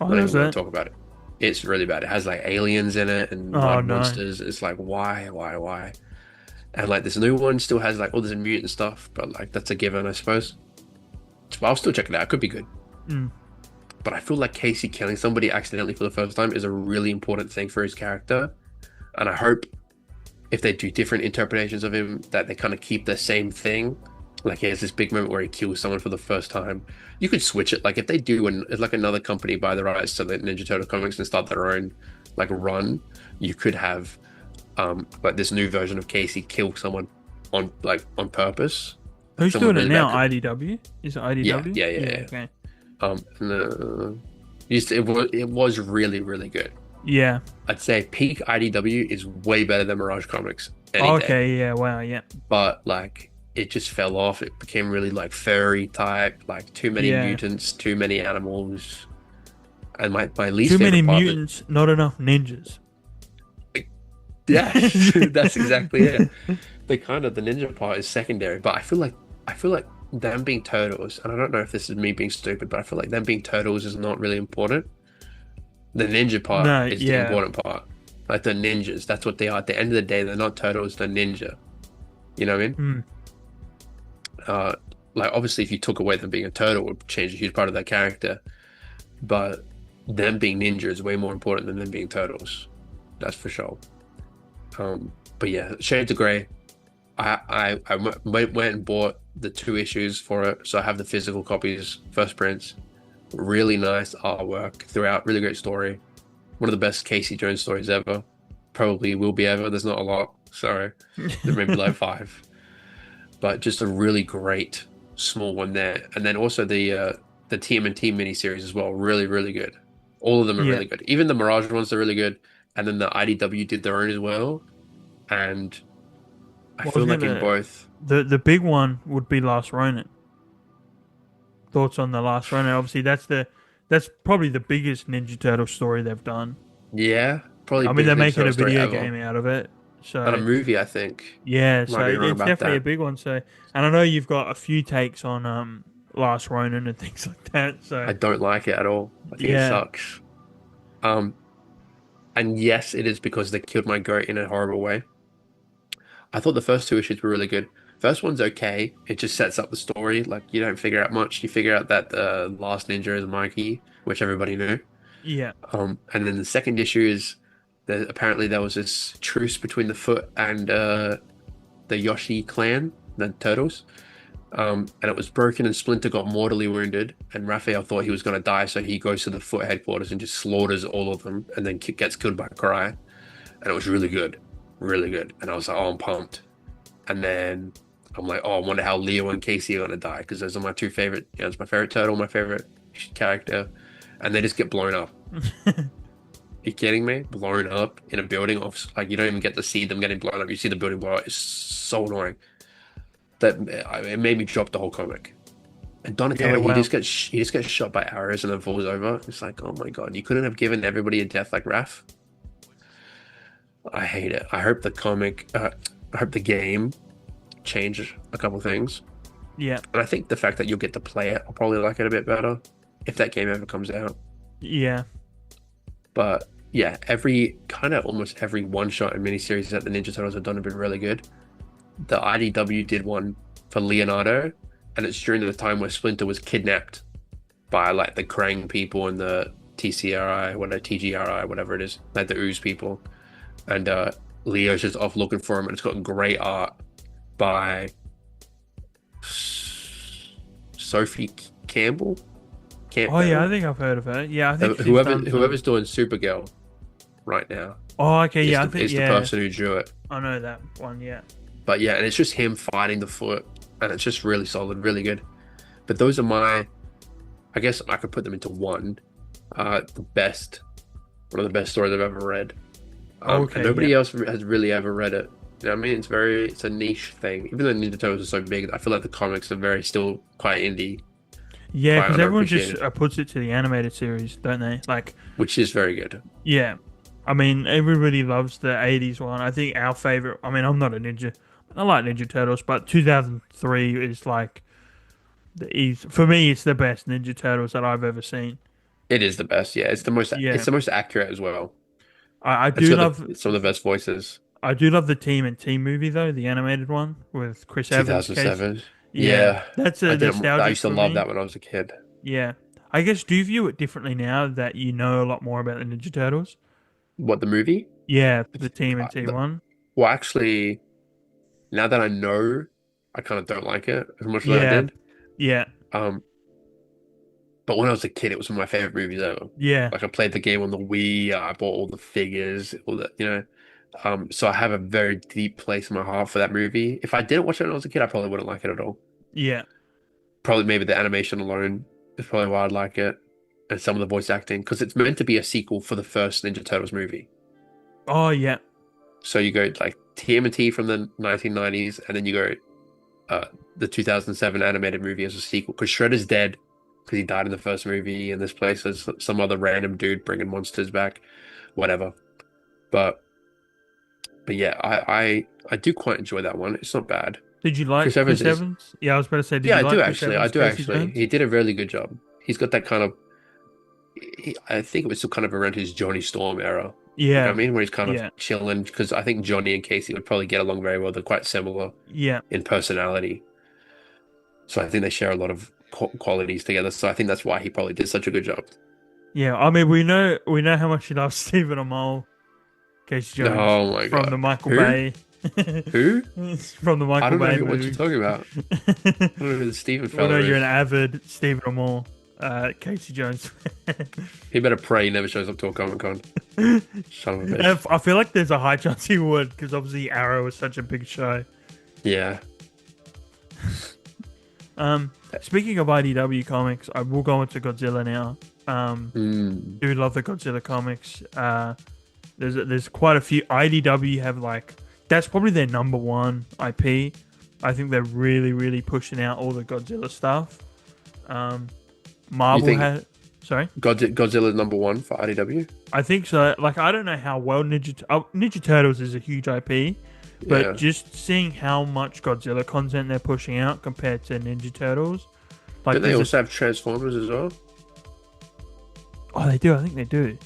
Oh, Not even that's going to it. talk about it. It's really bad. It has like aliens in it and Oh, mud no. monsters. It's like, why? And like this new one still has like all this mutant stuff, but like that's a given, I suppose. But I'll still check it out. It could be good. Mm. But I feel like Casey killing somebody accidentally for the first time is a really important thing for his character. And I hope if they do different interpretations of him, that they kind of keep the same thing, Like he has this big moment where he kills someone for the first time. You could switch it. Like if they do and it's like another company buy the rights to the Ninja Turtle comics and start their own like run, you could have like this new version of Casey kill someone on purpose. Like Who's someone doing it really now? bad. IDW? Is it Yeah, IDW? yeah, yeah, Yeah. yeah. Okay. And it was really, really good. Yeah. I'd say peak IDW is way better than Mirage Comics any day. Okay. Yeah. Wow. Yeah. But like it just fell off. It became really like furry type, like too many Yeah. mutants, too many animals. And my least Too many favorite part of it, mutants, not enough ninjas. yes, that's exactly it. The ninja part is secondary, but I feel like them being turtles, and I don't know if this is me being stupid, but I feel like them being turtles is not really important. The ninja part No. is the Yeah. important part. Like the ninjas, that's what they are. At the end of the day, they're not turtles, they're ninja. You know what I mean? Mm. Uh, like obviously, if you took away them being a turtle, it would change a huge part of their character. But them being ninja is way more important than them being turtles. That's for sure. But yeah, Shades of Grey. I went and bought the two issues for it, so I have the physical copies, first prints. Really nice artwork throughout. Really great story. One of the best Casey Jones stories ever. Probably will be ever. There's not a lot. Sorry, there may be like five, but just a really great small one there. And then also the TMNT miniseries as well. Really, really good. All of them are Yeah. really good. Even the Mirage ones are really good. And then the IDW did their own as well. And I Well, I was feel like in gonna. both, The big one would be Last Ronin. Thoughts on the Last Ronin? Obviously, that's probably the biggest Ninja Turtle story they've done. yeah, probably I mean, they're biggest Ninja making Turtle a story video ever. game out of it, And a so movie, I think. yeah, Might so be wrong it's about definitely a that. big one. So, and I know you've got a few takes on Last Ronin and things like that. So I don't like it at all. I think it yeah, sucks. Um, and yes, it is because they killed my goat in a horrible way. I thought the first two issues were really good. First one's okay. It just sets up the story. Like you don't figure out much. You figure out that the last ninja is Mikey, which everybody knew. yeah, And then the second issue is that apparently there was this truce between the Foot and the Yoshi clan, the turtles. And it was broken, and Splinter got mortally wounded. And Raphael thought he was going to die, so he goes to the Foot headquarters and just slaughters all of them, and then gets killed by Cry. And it was really good, really good. And I was like, oh, I'm pumped. And then I'm like, oh, I wonder how Leo and Casey are going to die, because those are my two favorite. It's my favorite turtle, my favorite character, and they just get blown up. You kidding me? Blown up in a building off, like you don't even get to see them getting blown up. You see the building blow up. It's so annoying. That it made me drop the whole comic. And yeah. Donatello, Wow. he just gets shot by arrows and then falls over. It's like, oh my God, you couldn't have given everybody a death like Raph. I hate it. I hope the game change a couple things. Yeah, And I think the fact that you'll get to play it, I'll probably like it a bit better if that game ever comes out. yeah, But yeah, every kind of almost every one shot and miniseries that the Ninja Turtles have done have been really good. The IDW did one for Leonardo, and it's during the time where Splinter was kidnapped by like the Krang people and the TCRI, whatever TGRI, whatever it is, like the Ooze people. And Leo's just off looking for him, and it's got great art by Sophie Campbell. oh yeah, I Campbell. think I've heard of her. Yeah, I think she's Whoever done whoever's some. doing Supergirl right now Oh, okay, is yeah, I the think is the yeah, person who drew it. I know that one. Yeah, But yeah, and it's just him fighting the Foot, and it's just really solid, really good. But those are my, I guess I could put them into one. The best, one of the best stories I've ever read. And okay, yeah, nobody else has really ever read it. You know what I mean? It's a niche thing. Even though Ninja Turtles are so big, I feel like the comics are very still quite indie, yeah, quite because everyone just underappreciated, puts it to the animated series, don't they? Like, which is very good. yeah, I mean, everybody loves the '80s one. I think our favorite. I mean, I'm not a ninja. I like Ninja Turtles, but 2003 is like for me. It's the best Ninja Turtles that I've ever seen. It is the best. Yeah, it's Yeah, the most accurate as well. I It's do got love. some of the best voices. I do love the Team and Team movie though, the animated one with Chris Evans, Case. 2007. Yeah, Yeah, that's a I nostalgic used to for love me. that when I was a kid. Yeah, I guess do you view it differently now that you know a lot more about the Ninja Turtles? What, the movie? Yeah, the Team Uh, and Team the- one. Well, actually, now that I know, I kind of don't like it as much as I Yeah, did. yeah, Um, but when I was a kid, it was one of my favorite movies ever. yeah. Like I played the game on the Wii, I bought all the figures, all that, you know. So I have a very deep place in my heart for that movie. If I didn't watch it when I was a kid, I probably wouldn't like it at all. Yeah. Probably maybe the animation alone is probably why I'd like it, and some of the voice acting, because it's meant to be a sequel for the first Ninja Turtles movie. Oh, yeah. So you go like TMNT from the 1990s, and then you go uh, the 2007 animated movie as a sequel, because Shredder's dead because he died in the first movie, and this place is some other random dude bringing monsters back, whatever. But yeah, I do quite enjoy that one. It's not bad. Did you Chris like Evans Chris is Evans? Yeah, I was about to say, did yeah, you I do like Chris actually. I Evans, do Casey actually. Jones? He did a really good job. He's got that kind of I think it was still kind of around his Johnny Storm era. You know what I Yeah, mean? Where he's kind of yeah, chilling because I think Johnny and Casey would probably get along very well. They're quite similar yeah, in personality. So I think they share a lot of qualities together. So I think that's why he probably did such a good job. yeah. I mean, we know how much you love Stephen Amell, Casey Jones Oh my from God. the Michael Who? Bay, Who? from the I Michael don't know Bay what you're movie. talking about. I don't know who the Steven Well, no, fella you're an is. avid Stephen Amell, Casey Jones fan. He better pray he never shows up to a Comic Con. Son of a bitch. I feel like there's a high chance he would, because obviously Arrow was such a big show. Yeah. Speaking of IDW comics, I will go into Godzilla now. Do love the Godzilla comics. There's quite a few. IDW have like that's probably their number one IP. I think they're really pushing out all the Godzilla stuff. You Marvel think had, sorry, Godzilla's number one for IDW? I think so. Like I don't know how well Ninja Turtles is a huge IP, but Yeah. just seeing how much Godzilla content they're pushing out compared to Ninja Turtles, like Don't they there's also have Transformers as well? oh they do. I think they do.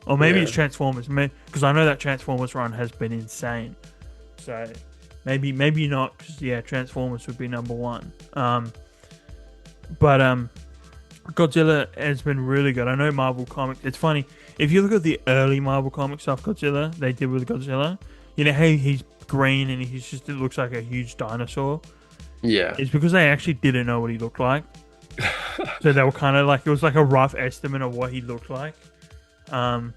Or maybe Yeah. it's Transformers, because I know that Transformers run has been insane. So maybe not, because yeah, Transformers would be number one. But Godzilla has been really good. I know Marvel Comics. It's funny if you look at the early Marvel Comic stuff, Godzilla they did with Godzilla. You know how he's green and it looks like a huge dinosaur. Yeah. It's because they actually didn't know what he looked like. So they were kind of like it was like a rough estimate of what he looked like. And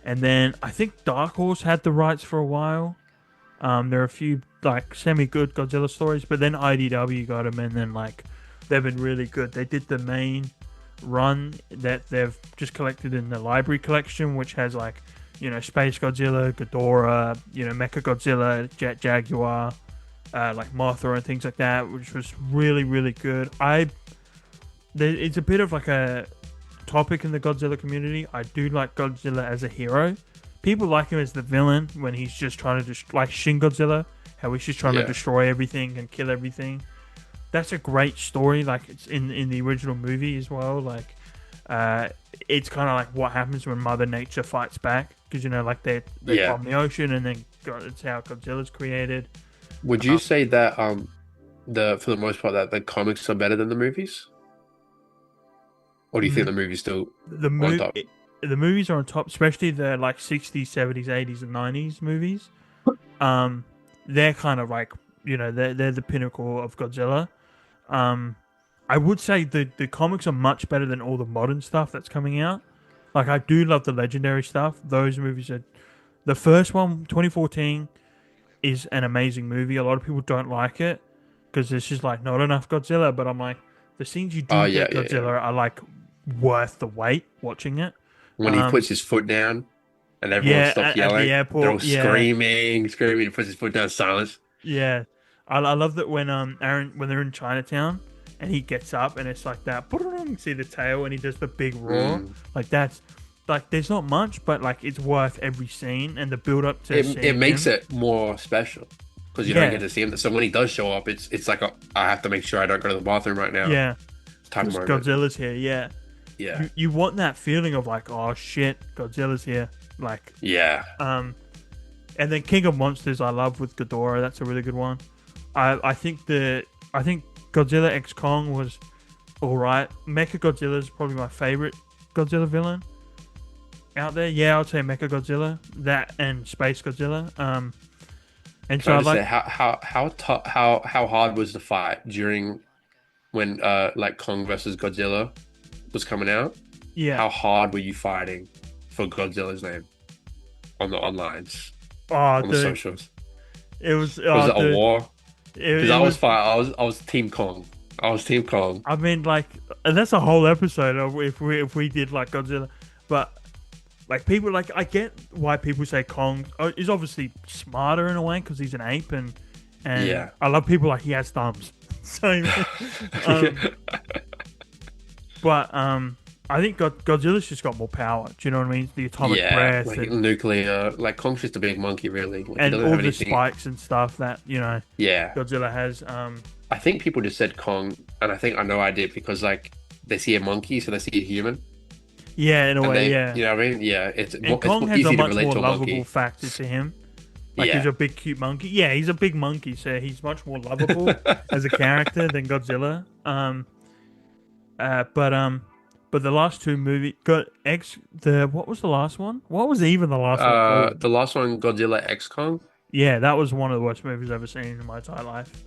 then I think Dark Horse had the rights for a while. There are a few like semi-good Godzilla stories, but then IDW got them, and then like they've been really good. They did the main run that they've just collected in the library collection, which has like Space Godzilla, Ghidorah, Mecha Godzilla, Jet Jaguar, like Mothra and things like that, which was really good. It's a bit of like a topic in the Godzilla community. I do like Godzilla as a hero. People like him as the villain when he's just trying to like Shin Godzilla, how he's just trying to destroy everything and kill everything. That's a great story. Like it's in the original movie as well. Like it's kind of like what happens when Mother Nature fights back, because like they from the ocean, and then it's how Godzilla's created. Would you say that for the most part that the comics are better than the movies? Or do you think the movie's still on top? The movies are on top, especially the like 60s, 70s, 80s, and 90s movies. They're kind of like they're the pinnacle of Godzilla. I would say the comics are much better than all the modern stuff that's coming out. Like I do love the legendary stuff. Those movies are the first one, 2014, is an amazing movie. A lot of people don't like it because there's just like not enough Godzilla. But I'm like, the scenes you do get Godzilla are like worth the wait watching it. When he puts his foot down and everyone stops yelling, at the airport, they're all screaming, he puts his foot down, silence. Yeah, I love that when when they're in Chinatown and he gets up and it's like that. You see the tail and he does the big roar. Like that's like there's not much, but like it's worth every scene, and the build up to it makes it more special because you don't get to see him. So when he does show up, it's like I have to make sure I don't go to the bathroom right now. Yeah, type of moment. Godzilla's here. Yeah. Yeah. You want that feeling of like, oh shit, Godzilla's here. Like, yeah. And then King of Monsters I love with Ghidorah. That's a really good one. I think Godzilla X Kong was alright. Mecha Godzilla is probably my favorite Godzilla villain out there. Yeah, I'd say Mecha Godzilla. That and Space Godzilla. And Can so I I just say like, how hard was the fight during when like Kong versus Godzilla was coming out? yeah. How hard were you fighting for Godzilla's name on the onlines, Oh, on the dude, socials? it was. Was Oh, it a dude, war? Because it was. I was Team Kong. I was Team Kong. I mean, like, and that's a whole episode of if we did like Godzilla, but like people like I get why people say Kong is obviously smarter in a way because he's an ape and Yeah. I love people like he has thumbs. So, um, but I think Godzilla's just got more power. Do you know what I mean? The atomic Yeah, breath like nuclear, like Kong's just a big monkey, really. Like he and doesn't all have the anything. spikes and stuff that Yeah, Godzilla has. I think people just said Kong, and I think I know I did because like they see a monkey, so they see a human, Yeah, in a and way, they, yeah. you know what I mean? Yeah, And it's Kong more has a easy to much relate more to a lovable monkey. factor to him. Like he's Yeah. a big, cute monkey. Yeah, he's a big monkey, so he's much more lovable as a character than Godzilla. Uh, but um, but the last two movie got X. The what was the last one? What was even the last one called? The last one, Godzilla X Kong. Yeah, that was one of the worst movies I've ever seen in my entire life.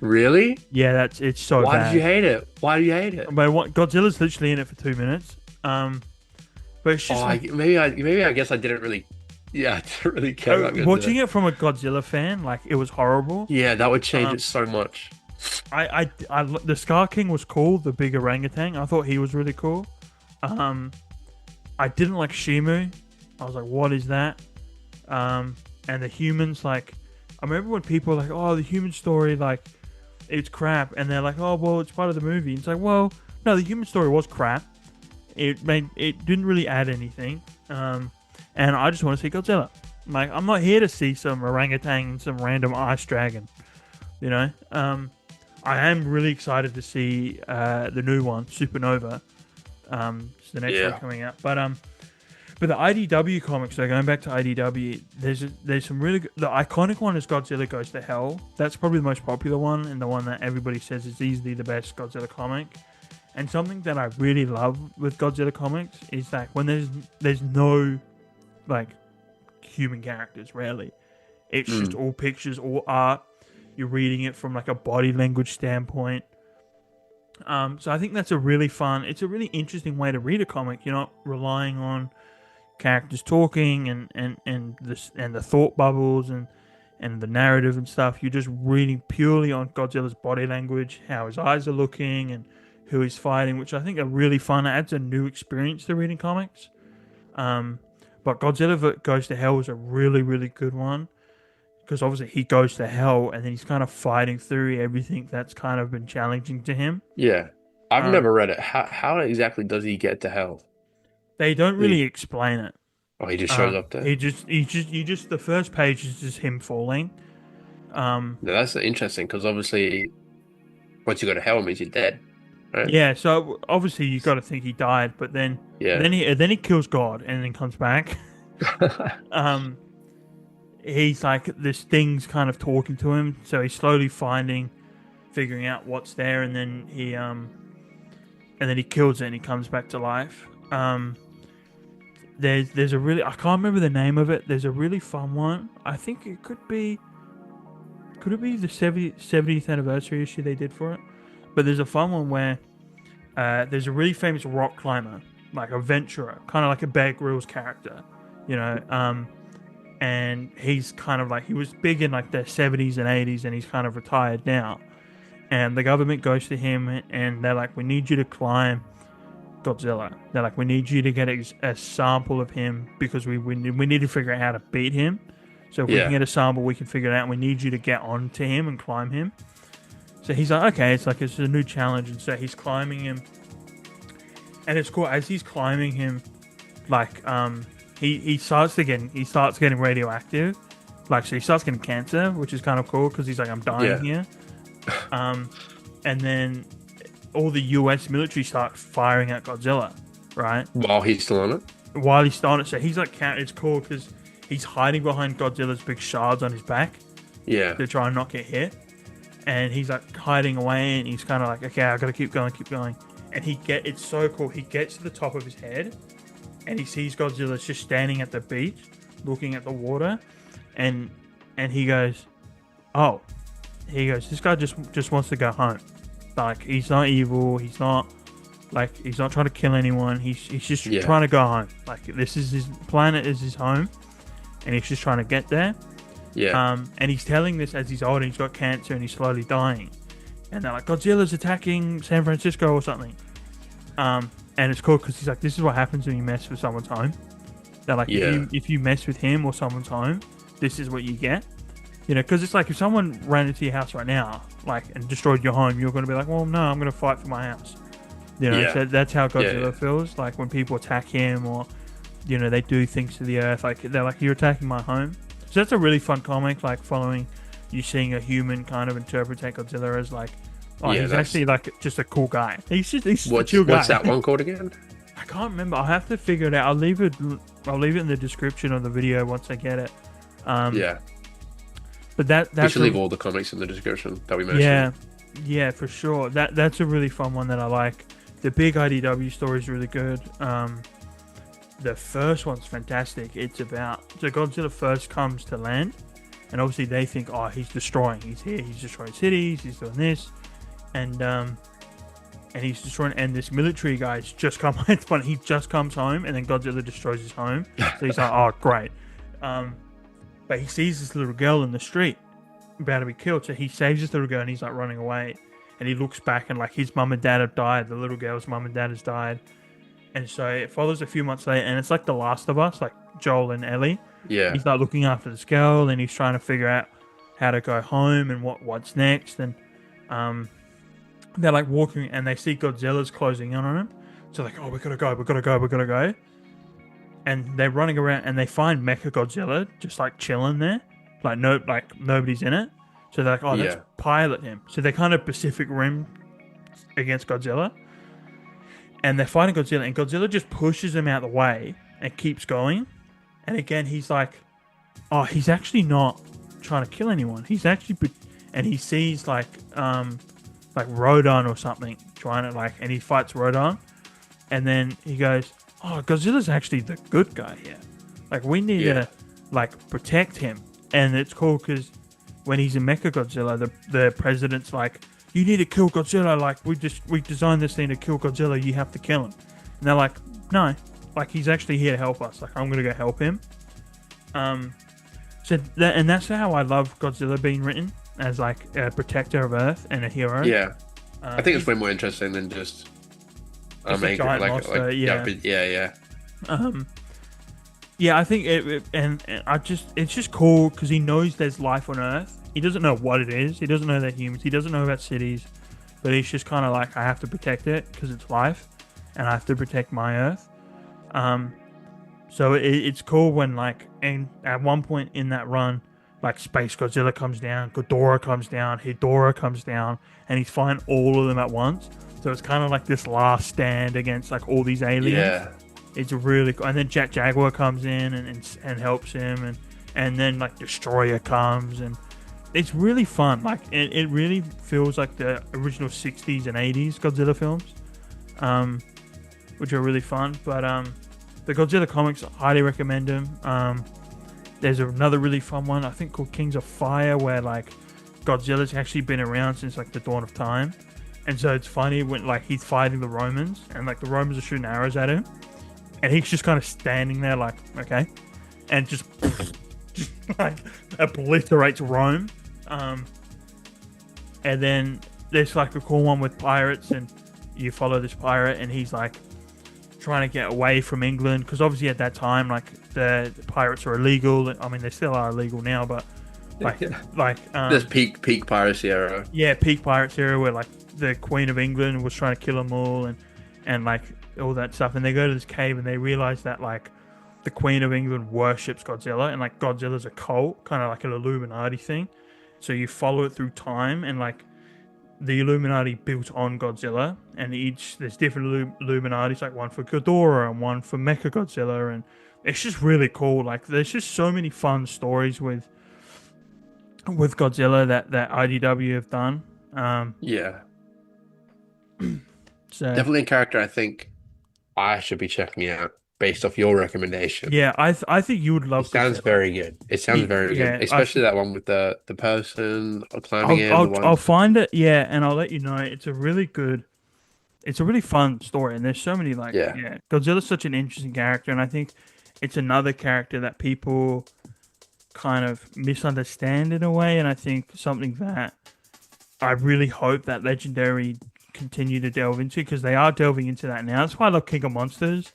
Really? Yeah, it's so Why did you bad. hate it? Why do you hate it? But what Godzilla's literally in it for 2 minutes. But it's Oh, just like maybe I guess I didn't really, yeah, I didn't really care about watching Godzilla. it from a Godzilla fan. Like it was horrible. Yeah, that would change Um, it so much. the Scar King was cool. The big orangutan. I thought he was really cool. Um, I didn't like Shimu. I was like, what is that? And the humans, like, I remember when people were like, oh, the human story, like, it's crap. And they're like, oh, well, it's part of the movie. It's like, well, no, the human story was crap. It didn't really add anything. And I just want to see Godzilla. Like, I'm not here to see some orangutan and some random ice dragon, you know? I am really excited to see the new one, Supernova. It's the next one Yeah. coming out. But the IDW comics, so going back to IDW, there's some really good. The iconic one is Godzilla Goes to Hell. That's probably the most popular one and the one that everybody says is easily the best Godzilla comic. And something that I really love with Godzilla comics is that when there's no like human characters, rarely. It's just all pictures, all art. You're reading it from like a body language standpoint. So I think that's a really fun. It's a really interesting way to read a comic. You're not relying on characters talking and the thought bubbles and the narrative and stuff. You're just reading purely on Godzilla's body language, how his eyes are looking, and who he's fighting, which I think are really fun. It adds a new experience to reading comics. But Godzilla Goes to Hell is a really, really good one because obviously he goes to hell and then he's kind of fighting through everything that's kind of been challenging to him. Yeah. I've Um, never read it. How exactly does he get to hell? they don't Did really he, explain it. oh, he just shows up there. The first page is just him falling. No, that's interesting because obviously, once you go to hell, it means you're dead, right? Yeah, so obviously you got to think he died, but then Yeah. then he kills God and then comes back. He's like this thing's kind of talking to him, so he's slowly figuring out what's there, and then he kills it and he comes back to life. There's a really, I can't remember the name of it. There's a really fun one. I think it could it be the 70th anniversary issue they did for it? But there's a fun one where there's a really famous rock climber, like a venturer, kind of like a Bear Grylls character, you know. And he's kind of like, he was big in like the 70s and 80s, and he's kind of retired now. And the government goes to him and they're like, we need you to climb Godzilla. They're like, we need you to get a sample of him because we need to figure out how to beat him. So if we can get a sample, we can figure it out. And we need you to get onto him and climb him. So he's like, okay, it's a new challenge. And so he's climbing him. And it's cool. As he's climbing him, like, he starts getting radioactive. Like, so he starts getting cancer, which is kind of cool because he's like, I'm dying here. And then all the US military start firing at Godzilla, right? While he's still on it? While he's still on it. So he's like, it's cool because he's hiding behind Godzilla's big shards on his back. Yeah. To try and not get hit. And he's like hiding away and he's kind of like, okay, I gotta keep going. And it's so cool. He gets to the top of his head and he sees Godzilla just standing at the beach looking at the water. And and he goes, "Oh," he goes, "This guy just wants to go home. Like he's not evil. He's not trying to kill anyone. He's just Yeah. trying to go home. Like this is his planet, is his home, and he's just trying to get there." Yeah. And he's telling this as he's old and he's got cancer and he's slowly dying. And they're like, Godzilla's attacking San Francisco or something. And it's cool because he's like, this is what happens when you mess with someone's home. They're like, Yeah. if you mess with him or someone's home, this is what you get. You know, because it's like if someone ran into your house right now, like, and destroyed your home, you're going to be like, well, no, I'm going to fight for my house. You know, Yeah. so that's how Yeah, Godzilla yeah. feels. Like when people attack him or, you know, they do things to the earth. Like they're like, you're attacking my home. So that's a really fun comic. Like following you seeing a human kind of interpret Godzilla as like, oh, Yeah, he's that's actually like just a cool guy. He's a what's chill guy. what's that one called again? I can't remember. I'll have to figure it out. I'll leave it. I'll leave it in the description of the video once I get it. Yeah. But We that's should leave all the comics in the description that we mentioned. yeah, yeah, for sure. That's a really fun one that I like. The big IDW story is really good. The first one's fantastic. It's about so Godzilla first comes to land, and obviously they think, oh, he's destroying. He's here. He's destroying cities. He's doing this, and he's destroying. And this military guy's just come. It's funny. He just comes home, and then Godzilla destroys his home. So he's like, oh, great. But he sees this little girl in the street about to be killed. So he saves this little girl, and he's like running away. And he looks back, and like his mum and dad have died. The little girl's mum and dad has died. And so it follows a few months later, and it's like The Last of Us, like Joel and Ellie. Yeah. He's like looking after this girl, and he's trying to figure out how to go home and what's next. And they're like walking, and they see Godzilla's closing in on him. So like, oh, we gotta go. And they're running around, and they find Mecha Godzilla just like chilling there, like nobody's in it. So they're like, oh, let's Yeah. pilot him. So they're kind of Pacific Rim against Godzilla. And they're fighting Godzilla, and Godzilla just pushes him out of the way and keeps going. And again, he's like, oh, he's actually not trying to kill anyone. He's actually, and he sees like Rodon or something trying to like, and he fights Rodon. And then he goes, oh, Godzilla's actually the good guy here. Like we need Yeah. to like protect him. And it's cool because when he's in Mecha Godzilla, the president's like, you need to kill Godzilla. Like we designed this thing to kill Godzilla. You have to kill him. And they're like, no, like he's actually here to help us. Like I'm gonna go help him. And that's how I love Godzilla being written as like a protector of Earth and a hero. Yeah. I think it's way more interesting than just Just a giant monster, yeah. Yeah. Yeah, I think and it's just cool because he knows there's life on Earth. He doesn't know what it is. He doesn't know they're humans. He doesn't know about cities, but he's just kind of like, I have to protect it because it's life, and I have to protect my Earth. So it's cool when like, and at one point in that run, like Space Godzilla comes down, Ghidorah comes down, Hedorah comes down, and he's fighting all of them at once. So it's kind of like this last stand against like all these aliens. Yeah. It's really cool. And then Jack Jaguar comes in and helps him, and then like Destroyer comes, and it's really fun. Like it really feels like the original 60s and 80s Godzilla films, which are really fun. But the Godzilla comics, I highly recommend them. There's another really fun one I think called Kings of Fire, where like Godzilla's actually been around since like the dawn of time, and so it's funny when like he's fighting the Romans, and like the Romans are shooting arrows at him, and he's just kind of standing there like, okay, and just like obliterates Rome. And then there's like a cool one with pirates, and you follow this pirate, and he's like trying to get away from England because obviously at that time like the pirates are illegal. I mean, they still are illegal now, but There's peak piracy era. yeah, peak pirates era where like the Queen of England was trying to kill them all, and like all that stuff. And they go to this cave, and they realize that like the Queen of England worships Godzilla, and like Godzilla's a cult, kind of like an Illuminati thing. So you follow it through time, and like the Illuminati built on Godzilla, and there's different Illuminatis, like one for Ghidorah and one for Mecha Godzilla, and it's just really cool. Like there's just so many fun stories with Godzilla that IDW have done. Yeah. So Definitely a character I think I should be checking out. based off your recommendation. Yeah, I think you would It love sounds Godzilla. very good. It sounds very good, Yeah, especially that one with the person climbing in, the I'll one. find it. Yeah, and I'll let you know. It's a really fun story, and there's so many Yeah, Godzilla's such an interesting character, and I think it's another character that people kind of misunderstand in a way, and I think something that I really hope that Legendary continue to delve into because they are delving into that now. That's why I love King of Monsters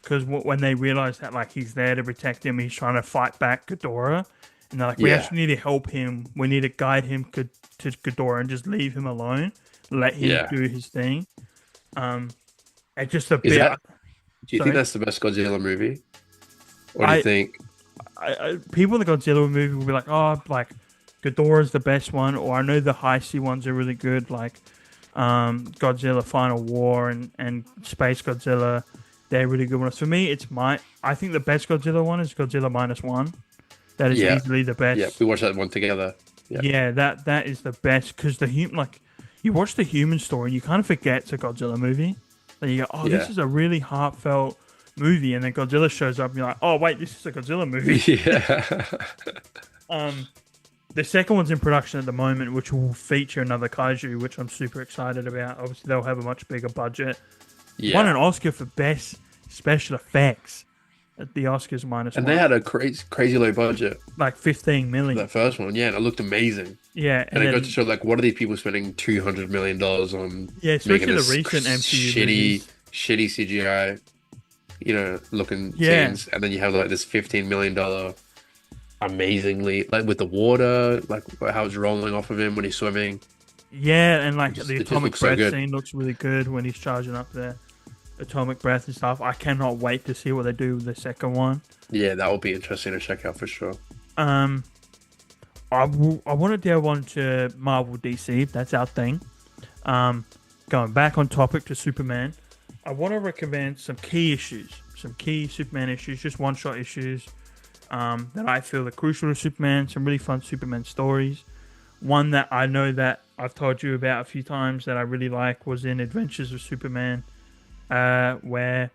because when they realize that like he's there to protect him, he's trying to fight back Ghidorah, and they're like, we yeah, actually need to help him. We need to guide him to Ghidorah and just leave him alone, let him yeah. do his thing. Um, and just a Is bit. that? Do you think Sorry, that's the best Godzilla movie, or do you I, think? people in the Godzilla movie will be like, oh, like Ghidorah's the best one, or I know the Heisei ones are really good, like Godzilla Final War and Space Godzilla. They're really good ones. For me, I think the best Godzilla one is Godzilla minus one. That is Yeah, easily the yeah. best. We watched that one together. Yeah, Yeah, that is the best because you watch the human story and you kind of forget it's a Godzilla movie. And you go, oh, this yeah, is a really heartfelt movie, and then Godzilla shows up and you're like, oh wait, this is a Godzilla movie. yeah, Um, the second one's in production at the moment, which will feature another kaiju, which I'm super excited about. Obviously, they'll have a much bigger budget. Won yeah. an Oscar for best special effects at the Oscars minus And one, they had a crazy low budget like 15 for million. that first one. Yeah, and it looked amazing. Yeah, And and it got to then show like, what are these people spending $200 million on yeah, making especially the this recent MCU shitty, movies. shitty CGI, looking Yeah, scenes, and then you have like this $15 million amazingly like with the water, like how it's rolling off of him when he's swimming. yeah, and like the It just atomic looks so breath good. scene looks really good when he's charging up the atomic breath and stuff. I cannot wait to see what they do with the second one. Yeah, that will be interesting to check out for sure. Um, I want to delve on to Marvel DC. That's our thing. Um, going back on topic to Superman, I want to recommend some key issues, some key Superman issues, just one shot issues that I feel are crucial to Superman. Some really fun Superman stories. One that I know that I've told you about a few times that I really like was in Adventures of Superman, where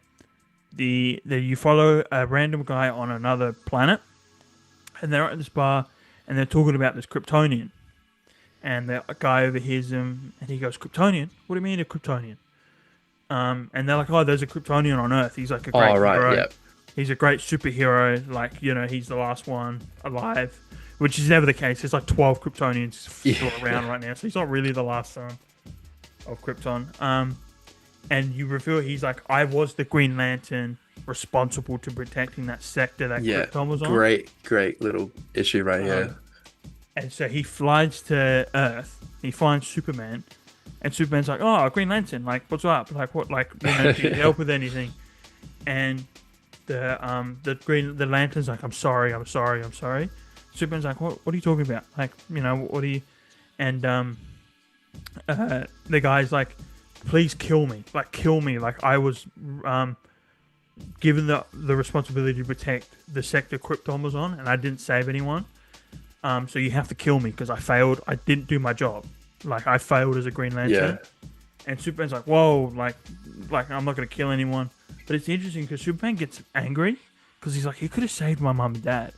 the you follow a random guy on another planet, and they're at this bar, and they're talking about this Kryptonian, and the guy overhears him, and he goes, "Kryptonian? What do you mean a Kryptonian?" And they're like, "Oh, there's a Kryptonian on Earth. He's like a great Oh, right, hero. yeah. He's a great superhero. Like, he's the last one alive." Which is never the case. There's like 12 Kryptonians still around right now, so he's not really the last son of Krypton. And you reveal he's like, I was the Green Lantern responsible to protecting that sector that Yeah, Krypton was on. great little issue right here. And so he flies to Earth. He finds Superman, and Superman's like, "Oh, Green Lantern, like, what's up? Like, what? Like, do you need help with anything?" And the Lantern's like, "I'm sorry. Superman's like, what are you talking about? Like, what are you?" And the guy's like, "Please kill me. Like, kill me. Like, I was given the responsibility to protect the sector Krypton was on, and I didn't save anyone. So you have to kill me because I failed. I didn't do my job. Like, I failed as a Green Lantern." Yeah. And Superman's like, "Whoa, like I'm not gonna kill anyone." But it's interesting because Superman gets angry because he's like, he could have saved my mom and dad.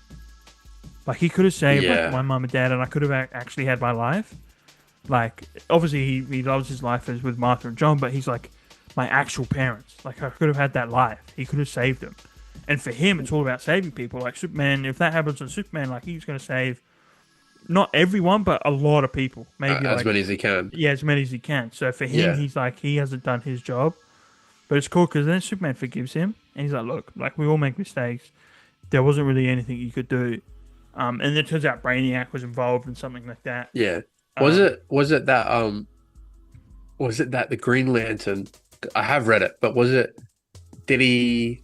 Like, he could have saved Yeah. my mom and dad, and I could have actually had my life. Like, obviously, he loves his life as with Martha and John, but he's like, my actual parents. Like, I could have had that life. He could have saved them. And for him, it's all about saving people. Like, Superman, if that happens on Superman, like, he's going to save not everyone, but a lot of people. Maybe As many as he can. yeah, as many as he can. So for him, Yeah. he's like, he hasn't done his job. But it's cool because then Superman forgives him. And he's like, look, like, we all make mistakes. There wasn't really anything you could do. And it turns out Brainiac was involved in something like that. Yeah. Um, Was it that the Green Lantern? I have read it, but did he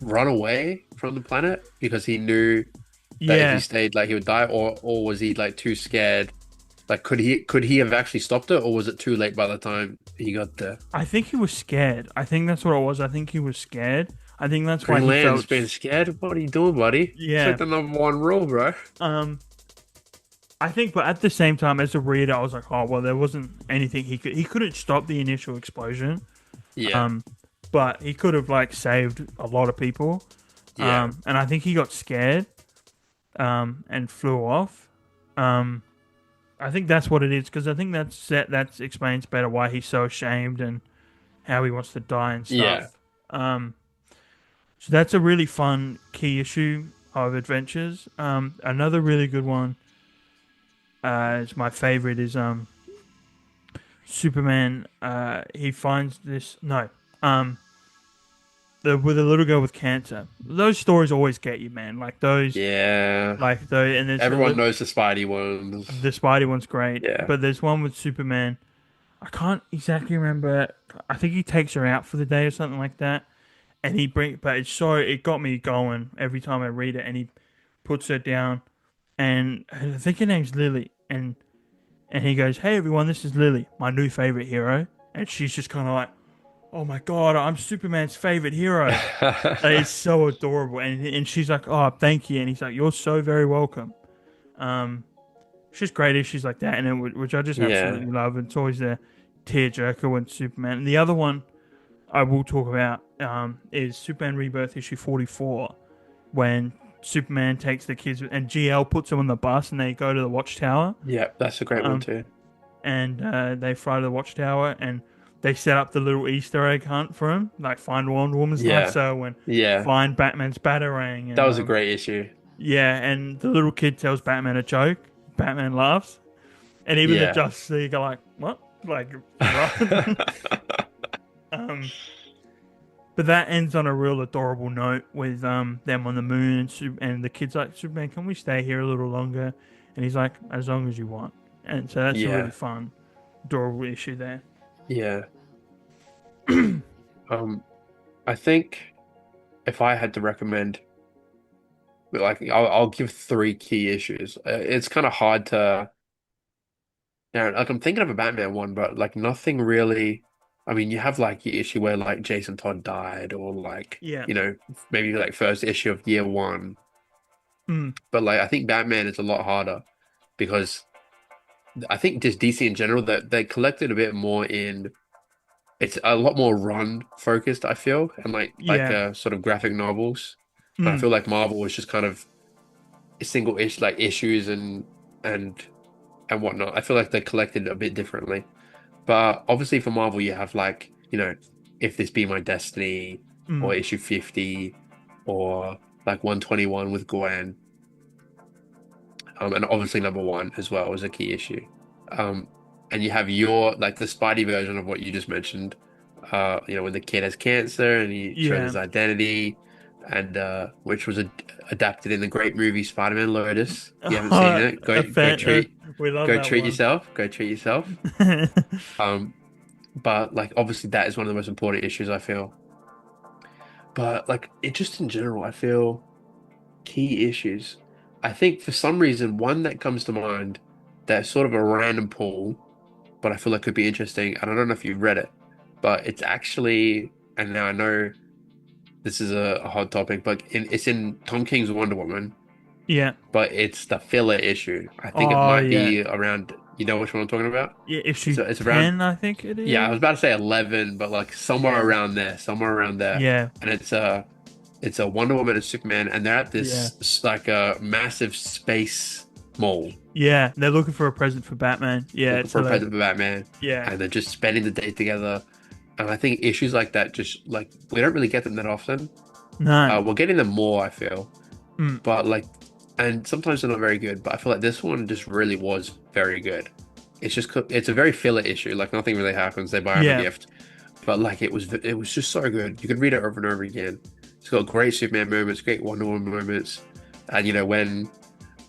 run away from the planet because he knew that if he stayed, like, he would die, or was he like too scared? Like, could he have actually stopped it, or was it too late by the time he got there? I think he was scared. I think that's what it was. I think he was scared. I think that's why Green he Lantern's felt... been scared. What are you doing, buddy? Yeah. It's like the #1 rule, bro. I think, but at the same time, as a reader, I was like, oh, well, there wasn't anything he couldn't stop the initial explosion. Yeah. but he could have like saved a lot of people. Yeah. And I think he got scared, and flew off. Um, I think that's what it is because I think that explains better why he's so ashamed and how he wants to die and Yeah. stuff. Um, so that's a really fun key issue of adventures. Another really good one, is my favorite, is Superman. He finds this no, with a little girl with cancer. Those stories always get you, man. Yeah. Like those, and Everyone knows the Spidey ones. the Spidey one's great, Yeah. but there's one with Superman. I can't exactly remember. I think he takes her out for the day or something like that, and but it got me going every time I read it. And he puts her down, and I think her name's Lily, and he goes, "Hey everyone, this is Lily, my new favorite hero," and she's just kind of like, "Oh my god, I'm Superman's favorite hero." It's so adorable, and she's like, "Oh, thank you," and he's like, "You're so very welcome." Um, it's just great issues like that, and which I just Yeah. absolutely love. It's always a tearjerker when Superman. And the other one I will talk about, is Superman Rebirth issue 44, when Superman takes the kids and GL puts them on the bus and they go to the Watchtower. Yeah, that's a great one Um, too. and they fly to the Watchtower and they set up the little Easter egg hunt for him, like find Wonder Woman's Yeah. lasso and Yeah. find Batman's batarang. That And was a great issue. yeah, and the little kid tells Batman a joke. Batman laughs, and even the Yeah. Justice League are like, "What?" Like, right? But that ends on a real adorable note with them on the moon and the kid's like, "Superman, can we stay here a little longer?" And he's like, "As long as you want." And so that's a Yeah. really fun, adorable issue there. Yeah. I think if I had to recommend, like, I'll give three key issues. It's kind of hard to, like, I'm thinking of a Batman one, but like nothing really. I mean, you have like the issue where like Jason Todd died, or like, Yeah. maybe like first issue of year one. Mm. But like, I think Batman is a lot harder because I think just DC in general that they collected a bit more in. It's a lot more run focused, I feel, and Yeah. sort of graphic novels. And I Mm. feel like Marvel was just kind of single issue like issues and and whatnot. I feel like they collected a bit differently. But obviously for Marvel you have like, If This Be My Destiny, or Mm. issue 50, or like 121 with Gwen. And obviously number one as well was a key issue. Um, and you have your like the Spidey version of what you just mentioned. When the kid has cancer and he shows Yeah. his identity, and which was adapted in the great movie Spider-Man Lotus. If you haven't seen it, We love go that treat one. yourself. Go treat yourself. Um, but like obviously that is one of the most important issues I feel. But like it just in general, I feel key issues. I think for some reason, one that comes to mind that's sort of a random pull, but I feel like could be interesting. And I don't know if you've read it, but it's actually, and now I know this is a hot topic, but it's in Tom King's Wonder Woman, Yeah. but it's the filler issue. I think it Oh might yeah. be around, you know which one I'm talking about? Yeah. Issue It's around, 10, I think it yeah, I is. was about to say 11, but like Yeah. somewhere around there. Yeah. And it's a Wonder Woman and Superman, and they're at Yeah. this like a massive space mall Yeah. They're looking for a present for Batman. Yeah. looking for a present for Batman, Yeah. and they're just spending the day together. And I think issues like that just like we don't really get them that often. No. We're getting them more, I feel, Mm. but like, and sometimes they're not very good. But I feel like this one just really was very good. It's a very filler issue. Like nothing really happens. They buy him a Yeah. gift, but like it was just so good. You could read it over and over again. It's got great Superman moments, great Wonder Woman moments, and when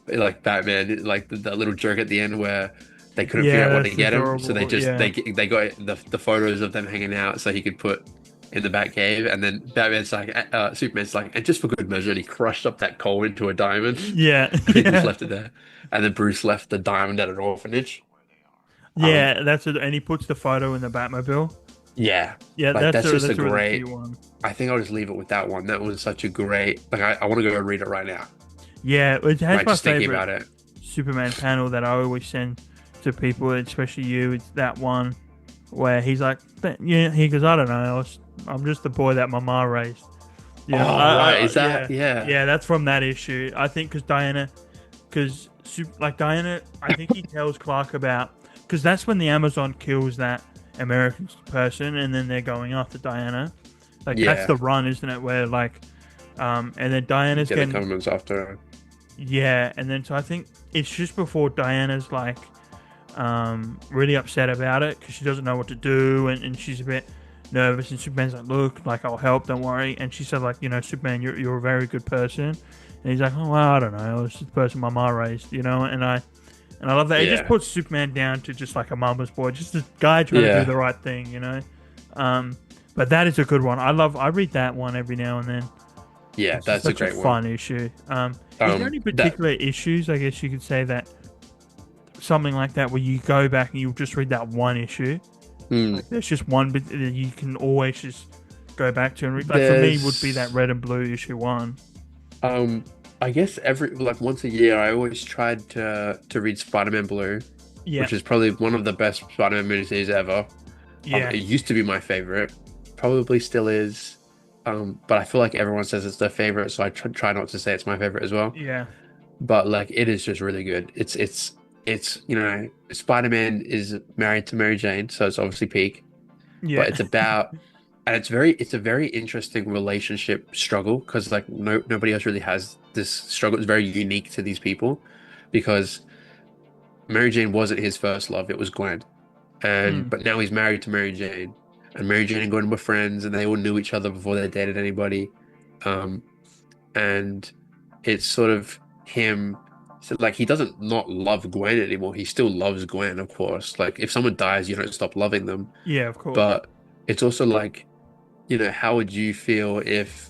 like Batman, like the little joke at the end where they couldn't figure Yeah. out what to That's get him, so they adorable. just Yeah. they got the photos of them hanging out so he could put in the Batcave, and then Batman's like, Superman's like, and just for good measure, and he crushed up that coal into a diamond, Yeah. and he just Yeah. left it there, and then Bruce left the diamond at an orphanage. Um, Yeah. That's it. And he puts the photo in the Batmobile. yeah, Yeah. like that's just a that's a really great. cute one. I think I'll just leave it with that one. That was such a great. Like I want to go and read it right now. Yeah. It has Like my just thinking favorite about it. Superman panel that I always send to people, especially you. It's that one where he's like, yeah, he goes, I don't know, I'm just the boy that my ma raised. You know, Oh, right. Is that yeah, yeah. yeah, that's from that issue. I think because like Diana, I think he tells Clark about because that's when the Amazon kills that American person, and then they're going after Diana. Like that's Yeah. the run, isn't it? Where like, and then Diana's Yeah, the getting government's after. yeah, and then so I think it's just before Diana's like, really upset about it because she doesn't know what to do, and she's a bit nervous. And Superman's like, "Look, like I'll help, don't worry." And she said, "Like you know, Superman, you're a very good person." And he's like, "Oh, well, I don't know. It's just the person my mom raised, you know." And I love that he just Yeah. puts Superman down to just like a mama's boy, just a guy trying to do Yeah. the right thing, you know. Um, but that is a good one. I read that one every now and then. Yeah, It's just that's a such a great one. fun issue. Is there any That particular issues, I guess you could say, that something like that where you go back and you just read that one issue? mm, Like there's just one bit that you can always just go back to and read. Like for me, would be that there's red and blue issue one. um I guess every like once a year I always tried to read Spider-Man Blue, Yeah, which is probably one of the best Spider-Man miniseries ever. yeah, It used to be my favorite, probably still is. But I feel like everyone says it's their favorite, so I try not to say it's my favorite as well. yeah, But like it is just really good. It's Spider-Man is married to Mary Jane, so it's obviously peak, but yeah, it's about and it's a very interesting relationship struggle because like nobody else really has this struggle. It's very unique to these people because Mary Jane wasn't his first love, it was Gwen. And mm, but now he's married to Mary Jane. And Mary Jane and Gwen were friends and they all knew each other before they dated anybody. Um and it's sort of him so like he doesn't not love Gwen anymore. He still loves Gwen, of course. Like if someone dies, you don't stop loving them. yeah. Of course. But it's also like, how would you feel if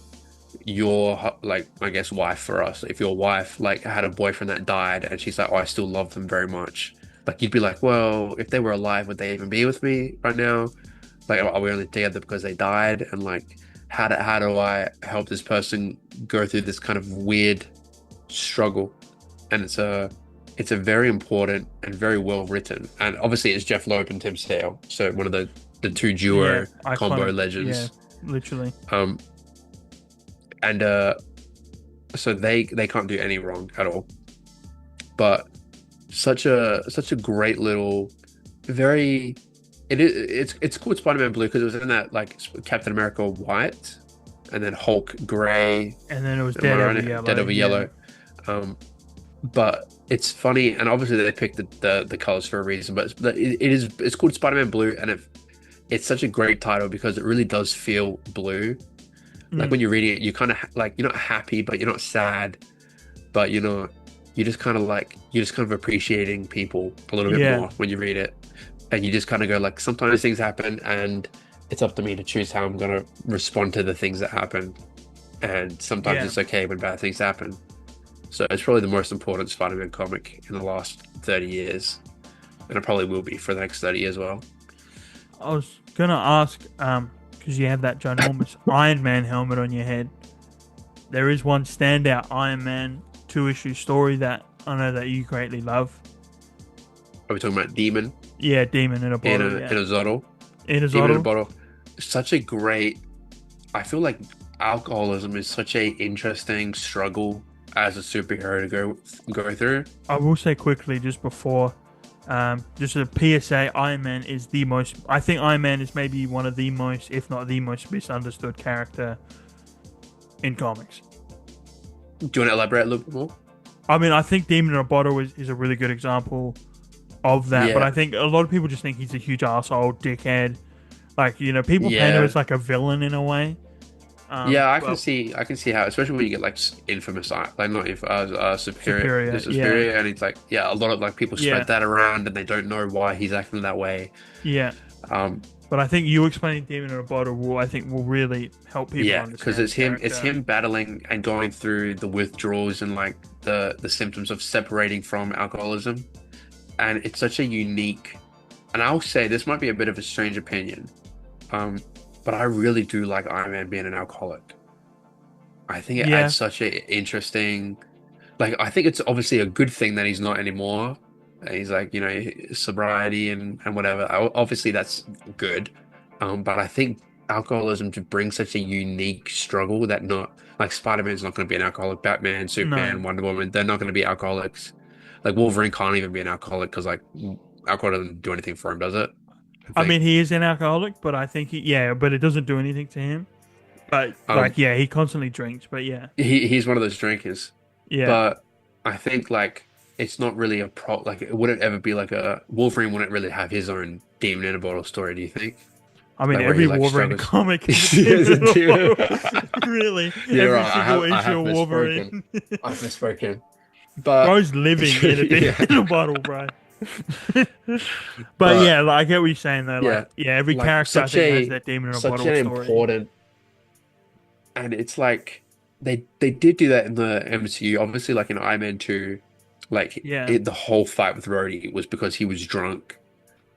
your like I guess wife for us, if your wife like had a boyfriend that died and she's like, oh, I still love them very much. Like you'd be like, well, if they were alive, would they even be with me right now? Like, are we only together because they died? And like, how do I help this person go through this kind of weird struggle? And it's a very important and very well written. And obviously, it's Jeff Loeb and Tim Sale, so one of the two Yeah, duo combo iconic. Yeah, legends. literally. Um, and so they can't do any wrong at all. But such a great little, very it's called Spider-Man Blue because it was in that like Captain America white, and then Hulk gray, And then it was am I Daredevil right? yellow. Daredevil Yeah, yellow. But it's funny, and obviously they picked the colors for a reason. But it's called Spider-Man Blue, and it's such a great title because it really does feel blue. Like mm, when you're reading it, you kind of like you're not happy, but you're not sad, but you're just kind of like you're just kind of appreciating people a little bit yeah, more when you read it, and you just kind of go like sometimes things happen, and it's up to me to choose how I'm gonna respond to the things that happen, and sometimes yeah. it's okay when bad things happen. So it's probably the most important Spider-Man comic in the last 30 years, and it probably will be for the next 30 years as well. I was gonna ask, because you have that ginormous Iron Man helmet on your head. There is one standout Iron Man two-issue story that I know that you greatly love. Are we talking about Demon Yeah, Demon in a in Bottle. Yeah, a Zottle? in a Demon in a Zottle. bottle. Such a great. I feel like alcoholism is such a interesting struggle as a superhero to go through. I will say quickly just before, just a PSA. Iron Man is the most. I think Iron Man is maybe one of the most, if not the most, misunderstood character in comics. Do you want to elaborate a little bit more? I mean, I think Demon in a Bottle is a really good example of that. But Yeah, I think a lot of people just think he's a huge asshole, dickhead. Like people paint him yeah, as like a villain in a way. yeah. Well, I can see how, especially when you get like infamous, like not superior, superior. the Yeah, superior, and it's like yeah, a lot of like people yeah, spread that around and they don't know why he's acting that way. yeah. Um, But I think you explaining Demon in a Bottle will really help people yeah, because understand the it's character. him battling and going through the withdrawals and like the symptoms of separating from alcoholism, and it's such a unique. And I'll say this might be a bit of a strange opinion, um, but I really do like Iron Man being an alcoholic. I think it Yeah, adds such a interesting, like I think it's obviously a good thing that he's not anymore, And he's like, sobriety and whatever. Obviously, that's good. But I think alcoholism to bring such a unique struggle that not like Spider-Man's not going to be an alcoholic. Batman, No. Superman, Wonder Woman, they're not going to be alcoholics. Like Wolverine can't even be an alcoholic because like alcohol doesn't do anything for him, does it? I I think. mean, he is an alcoholic, but I think but it doesn't do anything to him. But Um, he constantly drinks. But yeah, he's one of those drinkers, yeah. but I think like it's not really a pro. Like it wouldn't ever be like a Wolverine wouldn't really have his own demon in a bottle story. Do you think? I mean, Like where he every like Wolverine struggles. comic is a Yes, demon a in a demon. bottle. Really, Yeah, every right. single I issue have of misspoken. Wolverine. I've misspoken. But Bro's living in a demon yeah, in a bottle, bro. But but yeah, like, I get what you're saying though. Like, yeah, yeah, every like character I think has that demon in a such bottle an story. important, and it's like they did do that in the MCU. Obviously, like in Iron Man 2, like Yeah, the whole fight with Rhodey was because he was drunk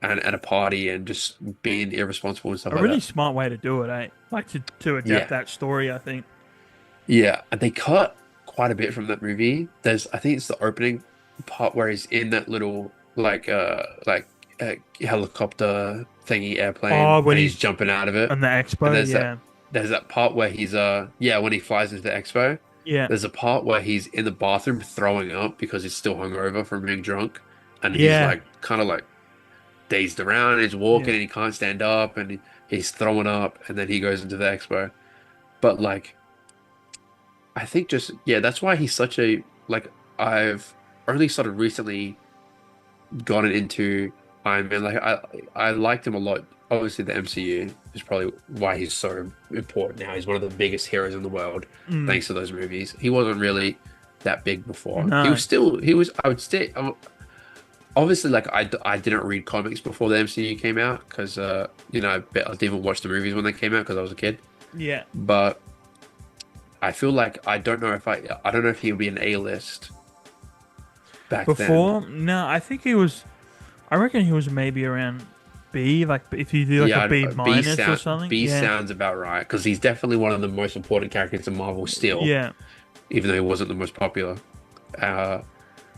and at a party and just being irresponsible and stuff a like really that. smart way to do it, eh? Like to adapt Yeah, that story, I think. yeah, and they cut quite a bit from that movie. I think it's the opening part where he's in that little helicopter thingy airplane Oh, when and he's he's jumping out of it. on the And expo, yeah, there's that part where he's when he flies into the expo. yeah, There's a part where he's in the bathroom throwing up because he's still hungover from being drunk, and he's yeah, like kind of like dazed around. He's yeah. walking and he can't stand up, and he's throwing up, and then he goes into the expo. But like, I think just yeah, that's why he's such a like. I've only sort of recently gotten into Iron Man. Like I liked him a lot. Obviously, the MCU is probably why he's so important now. He's one of the biggest heroes in the world Mm, thanks to those movies. He wasn't really that big before. no, He was. I would say obviously like I didn't read comics before the MCU came out because I didn't even watch the movies when they came out because I was a kid. yeah. But I feel like I don't know if he would be an A-list back then. Before, no, I think he was. I reckon he was maybe around B, like if you do like a Yeah, B minus or something. B Yeah, sounds about right because he's definitely one of the most important characters in Marvel still, yeah. even though he wasn't the most popular. Uh,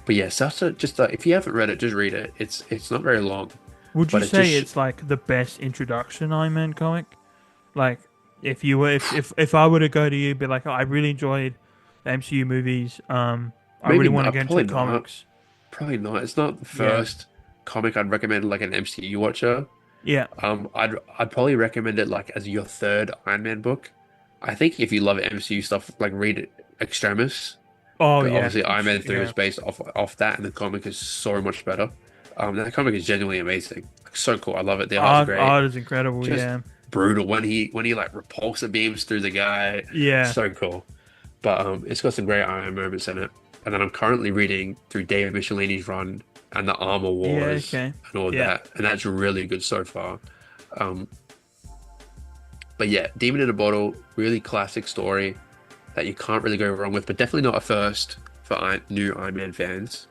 but yeah, if you haven't read it, just read it. It's not very long, Would you but it say just it's like the best introduction Iron Man comic? Like, if you were, if I were to go to you, be like, oh, I really enjoyed the MCU movies. I really maybe want to not, get into the probably not, comics. probably not. It's not the Yeah, first comic I'd recommend like an MCU watcher. yeah. I'd probably recommend it like as your third Iron Man book. I think if you love MCU stuff, like read it Extremis. Oh But yeah, obviously, Iron Man 3 yeah. was based off that, and the comic is so much better. That comic is genuinely amazing. Like, so cool. I love it. The art's great. Art is incredible. Just Yeah, brutal when he like repulsor beams through the guy. yeah, So cool. But it's got some great Iron Man moments in it. And then I'm currently reading through David Michelini's run and the Armor yeah. Wars Okay. and all Yeah, that, and that's really good so far. Um, but yeah, Demon in a Bottle, really classic story that you can't really go wrong with, but definitely not a first for new Iron Man fans.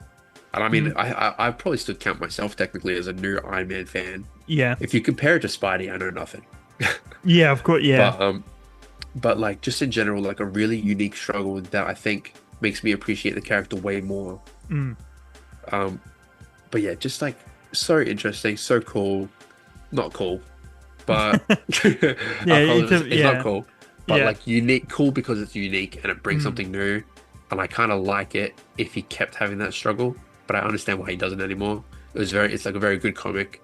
And I mean, mm, I probably still count myself technically as a new Iron Man fan. yeah, If you compare it to Spidey, I know nothing. yeah. Of course. Yeah, But like just in general, like a really unique struggle that I think makes me appreciate the character way more. mm, Um, but yeah, just like so interesting, so cool. Not cool, but yeah. it's not cool, but Yeah. like unique, cool because it's unique and it brings Mm, something new. And I kind of like it if he kept having that struggle, but I understand why he doesn't anymore. It's like a very good comic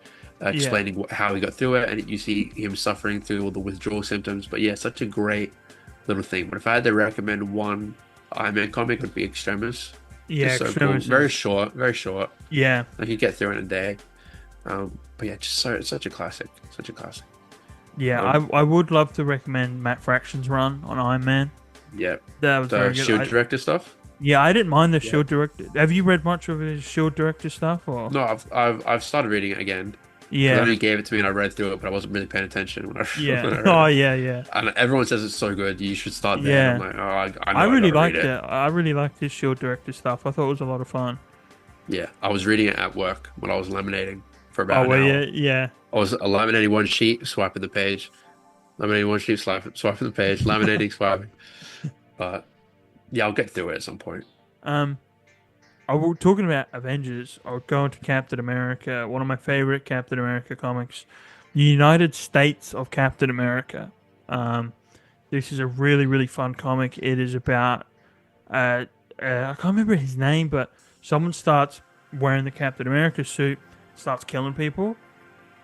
yeah. explaining how he got through it, and you see him suffering through all the withdrawal symptoms. But yeah, such a great little thing. But if I had to recommend one Iron Man comic, it would be Extremis. Yeah. Just so cool. Extremis is. Very short. Yeah. Like you get through in a day. But yeah, just such a classic, such a classic. Yeah, Um, I would love to recommend Matt Fraction's run on Iron Man. yeah, That was the very good. Shield director stuff. Yeah, I didn't mind the Yeah. Shield director. Have you read much of his Shield director stuff? Or No, I've started reading it again. They yeah, only gave it to me and I read through it, but I wasn't really paying attention when I, yeah. when I read Oh it. yeah, yeah, And everyone says it's so good, you should start there. yeah. And I'm like, oh, I I know I really gotta read liked it. I really liked his Shield director stuff. I thought it was a lot of fun. Yeah, I was reading it at work when I was laminating for about Oh an well, hour. yeah, yeah, I was laminating one sheet, swiping the page, laminating one sheet, swiping the page, laminating, swiping. But yeah, I'll get through it at some point. Um, I was talking about Avengers. I would go into Captain America. One of my favorite Captain America comics, the United States of Captain America. Um, this is a really really fun comic. It is about I can't remember his name, but someone starts wearing the Captain America suit, starts killing people,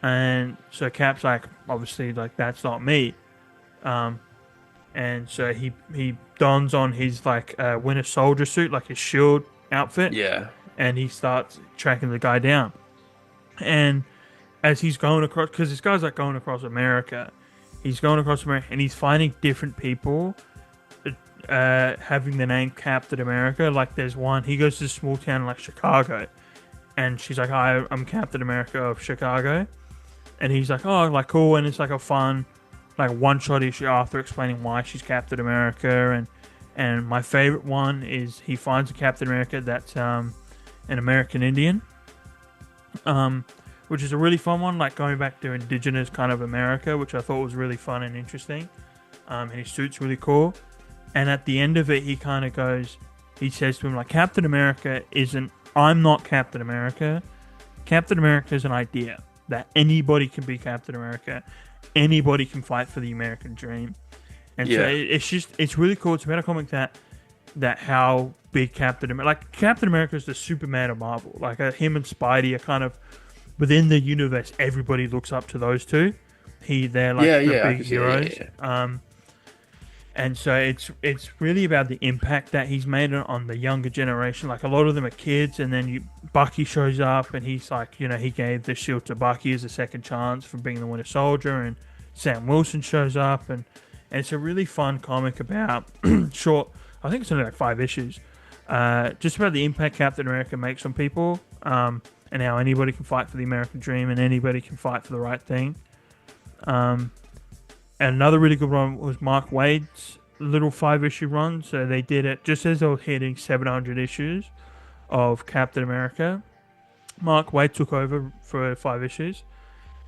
and so Cap's like, obviously, like that's not me. Um, and so he dons on his like Winter Soldier suit, like his shield outfit, Yeah. and he starts tracking the guy down. And as he's going across, because this guy's like going across America, he's going across America, and he's finding different people having the name Captain America. Like there's one, he goes to a small town like Chicago, and she's like, "Hi, I'm Captain America of Chicago," and he's like, "Oh, like cool," and it's like a fun, like one shot issue after explaining why she's Captain America, and my favorite one is he finds a Captain America that's an American Indian, which is a really fun one, like going back to indigenous kind of America, which I thought was really fun and interesting. And his suit's really cool. And at the end of it, he kind of goes, he says to him, like, Captain America isn't, I'm not Captain America. Captain America is an idea that anybody can be Captain America. Anybody can fight for the American dream. And so Yeah. it's really cool. It's about a comic that how big Captain America, like Captain America is the Superman of Marvel. Like him and Spidey are kind of within the universe. Everybody looks up to those two. They're like Yeah, the yeah, I big can see that. heroes. And so it's really about the impact that he's made on the younger generation. Like a lot of them are kids, and then Bucky shows up, and he's like, he gave the shield to Bucky as a second chance for being the Winter Soldier, and Sam Wilson shows up, and it's a really fun comic about short. I think it's only like 5 issues, just about the impact Captain America makes on people, and how anybody can fight for the American dream, and anybody can fight for the right thing. And another really good one was Mark Waid's little 5-issue run. So they did it just as they were hitting 700 issues of Captain America. Mark Waid took over for 5 issues.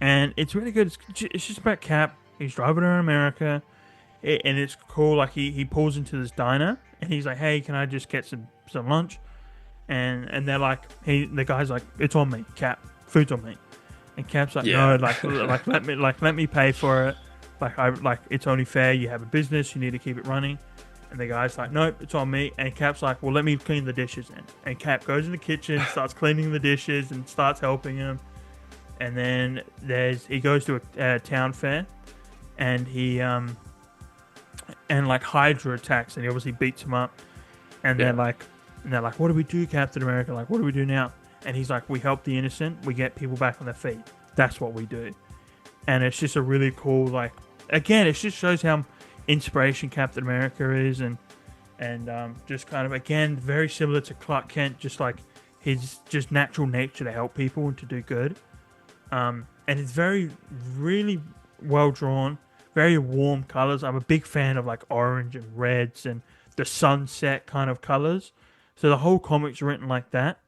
And it's really good. It's just about Cap. He's driving around America. And it's cool. Like he pulls into this diner. And he's like, hey, can I just get some lunch? And they're like, the guy's like, it's on me, Cap. Food's on me. And Cap's like, Yeah. no, let me pay for it. It's only fair. You have a business, you need to keep it running. And the guy's like, nope, it's on me. And Cap's like, well, let me clean the dishes then. And Cap goes in the kitchen, starts cleaning the dishes, and starts helping him. And then he goes to a town fair, and Hydra attacks, and he obviously beats him up. And they're like, what do we do, Captain America? Like, what do we do now? And he's like, we help the innocent, we get people back on their feet. That's what we do. And it's just a really cool, like, again, it just shows how inspiration Captain America is, and just kind of, again, very similar to Clark Kent, just like his just natural nature to help people and to do good. And it's very, really well drawn, very warm colors. I'm a big fan of like orange and reds and the sunset kind of colors. So the whole comic's written like that.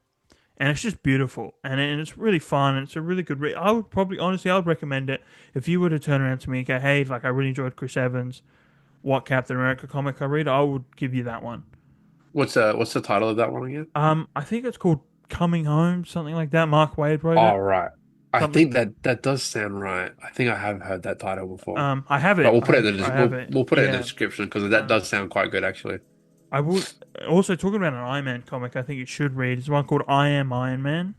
And it's just beautiful, and it's really fun, and it's a really good read. I would probably, honestly, I would recommend it. If you were to turn around to me and go, hey, like, I really enjoyed Chris Evans, what Captain America comic I read, I would give you that one. What's the title of that one again? I think it's called Coming Home, something like that. Mark Waid wrote it. All right. I Something. think that does sound right. I think I have heard that title before. I have But it. we'll put it I have it. we'll put it in the Yeah. description because that does sound quite good actually. I would also talking about an Iron Man comic. I think you should read. It's one called I Am Iron Man.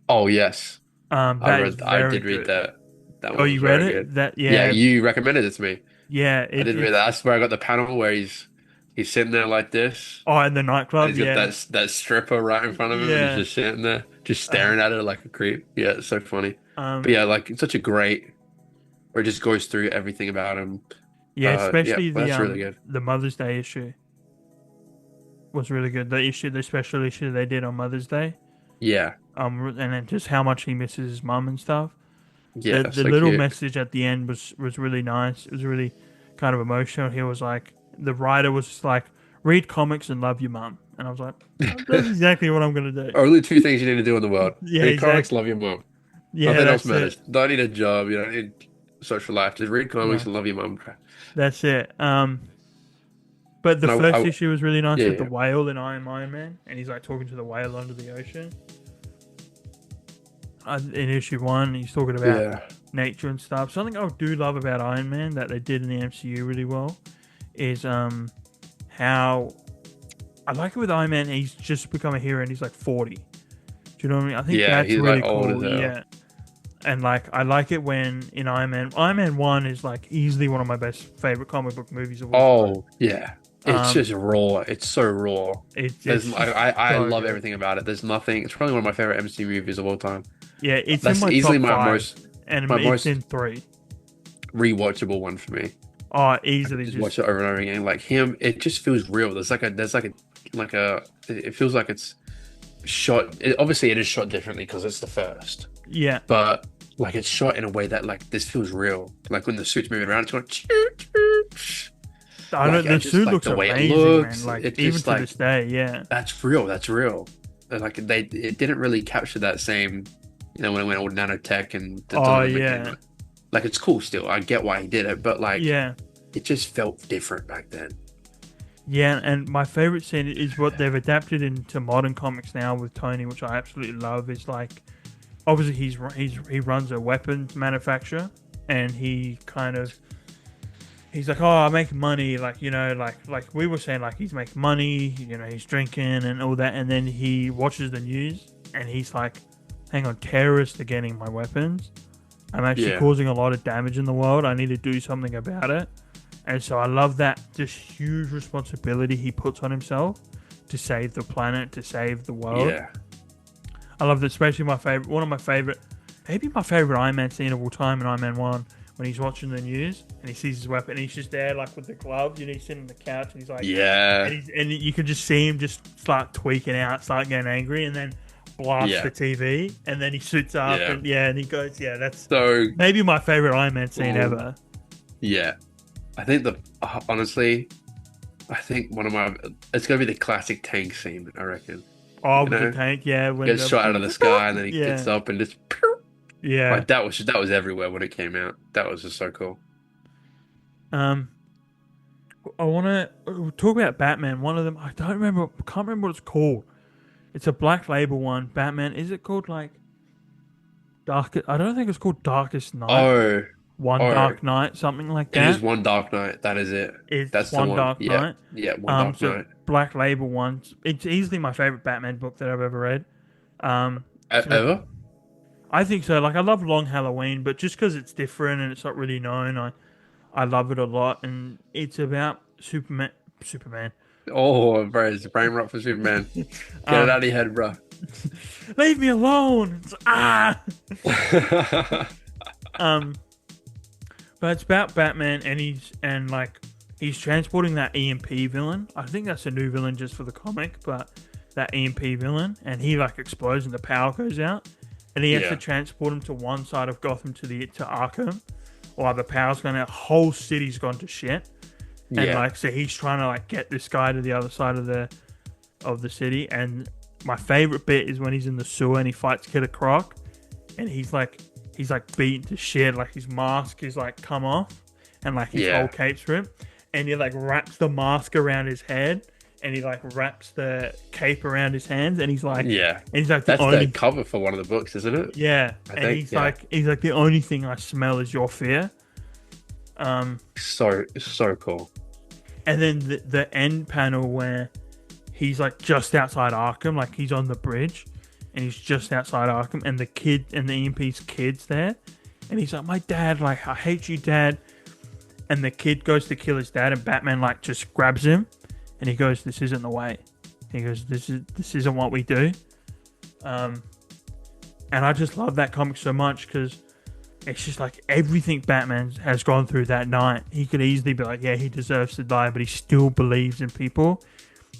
Oh yes. That is I very did read good. that. That Oh, one was you read very it? good. That Yeah, yeah, you recommended it to me. yeah. I did read that. That's where I got the panel where he's sitting there like this. Oh, in the And nightclub. he's got Yeah, that stripper right in front of him and he's yeah. just sitting there, just Uh, staring at her like a creep. Yeah, it's so funny. But um, yeah, like it's such a great where it just goes through everything about him. Yeah, Yeah, especially well, that's really good. the Mother's Day issue was really good. The special issue they did on Mother's Day. Yeah. And then just how much he misses his mum and stuff. Yeah, The so little cute. message at the end was really nice. It was really kind of emotional. He was like, the writer was just like, read comics and love your mum. And I was like, that's exactly what I'm gonna do. Only 2 things you need to do in the world. Yeah, Read comics, exactly. love your mom. Yeah, Nothing else that's it. matters. Don't need a job, you don't need social life. Just read comics No, and love your mom. that's it. But the And first issue was really nice yeah, with the yeah, whale in Iron Man, and he's like talking to the whale under the ocean. In issue one, he's talking about yeah, nature and stuff. Something I do love about Iron Man that they did in the MCU really well is how I like it with Iron Man. He's just become a hero and he's like 40. Do you know what I mean? I think yeah. that's He's like really old as cool. hell. Yeah. And like I like it when in Iron Man 1 is like easily one of my best favorite comic book movies of all time. Oh yeah, it's Um just raw. It's so raw. it's just I so love good. everything about it. There's nothing. It's probably one of my favorite MC movies of all time. Yeah, it's in That's my easily top 5 and my it's most in 3. rewatchable one for me. Oh, I could easily just just watch it over and over again. Like him, it just feels real. Like a it feels like it's shot. Obviously, it is shot differently because it's the first, yeah. but like it's shot in a way that like this feels real. Like when the suit's moving around, it's going. Choo, choo, choo. I know Like I the just suit like looks the way it amazing, man. looks. Like It even just to like this day, yeah. that's real. That's real. And, like it didn't really capture that same, when it went all nanotech and some Oh of them became yeah, like it's cool still. I get why he did it, but like yeah, it just felt different back then. yeah. And my favorite scene is what they've adapted into modern comics now with Tony, which I absolutely love. Is like obviously he runs a weapons manufacturer, and he kind of he's like, oh, I make money, like like we were saying, like he's making money, he's drinking and all that, and then he watches the news and he's like, hang on, terrorists are getting my weapons. I'm actually Yeah, causing a lot of damage in the world. I need to do something about it. And so I love that this huge responsibility he puts on himself to save the planet, to save the world. yeah, I love that, especially one of my favorite, maybe my favorite Iron Man scene of all time in Iron Man 1, when he's watching the news and he sees his weapon and he's just there, like with the gloves, he's sitting on the couch and he's like, yeah, and you can just see him just start tweaking out, start getting angry, and then blast yeah, the TV, and then he suits up, yeah. and he goes, yeah, that's So maybe my favorite Iron Man scene Ooh. ever. yeah, I think honestly, I think one of my it's gonna be the classic tank scene. I reckon. Oh, You with the know, tank, yeah, when gets shot out of the sky and then he yeah, gets up and just pew! yeah. Like that was everywhere when it came out. That was just so cool. Um, I want to talk about Batman. One of them, I don't remember, can't remember what it's called. It's a Black Label one. Batman. Is it called like Darkest? I don't think it's called Darkest Night. Oh, One oh, Dark Night, something like it is that. One Dark Night. That is it. It's That's the One one. Dark Yeah, Night. yeah, One Dark So Night. Black Label one. It's easily my favorite Batman book that I've ever read. So Ever? I think so. Like I love Long Halloween, but just because it's different and it's not really known, I love it a lot. And it's about Superman. Superman. Oh, bro, it's a brain rot for Superman. Get it out Um, of your head, bro. Leave me alone. Um, but it's about Batman, and he's transporting that EMP villain. I think that's a new villain just for the comic, but that EMP villain, and he like explodes and the power goes out, and he has to Yeah, transport him to one side of Gotham to Arkham, while the power's gone out. Whole city's gone to shit, and yeah, like so he's trying to like get this guy to the other side of the city. And my favorite bit is when he's in the sewer and he fights Killer Croc, and he's like beaten to shit, like his mask is like come off, and like his whole yeah, cape's ripped, and he like wraps the mask around his head, and he like wraps the cape around his hands, and yeah. he's like the That's the only cover for one of the books, isn't it? yeah, I and think. Yeah. he's like the only thing I smell is your fear. So cool. And then the end panel where he's like just outside Arkham, like he's on the bridge, and he's just outside Arkham, and the kid and the EMP's kid's there, and he's like, "My dad, like I hate you, Dad." And the kid goes to kill his dad, and Batman like just grabs him, and he goes, "This isn't the way." He goes, "This isn't what we do." And I just love that comic so much because it's just like everything Batman has gone through that night. He could easily be like, yeah, he deserves to die, but he still believes in people.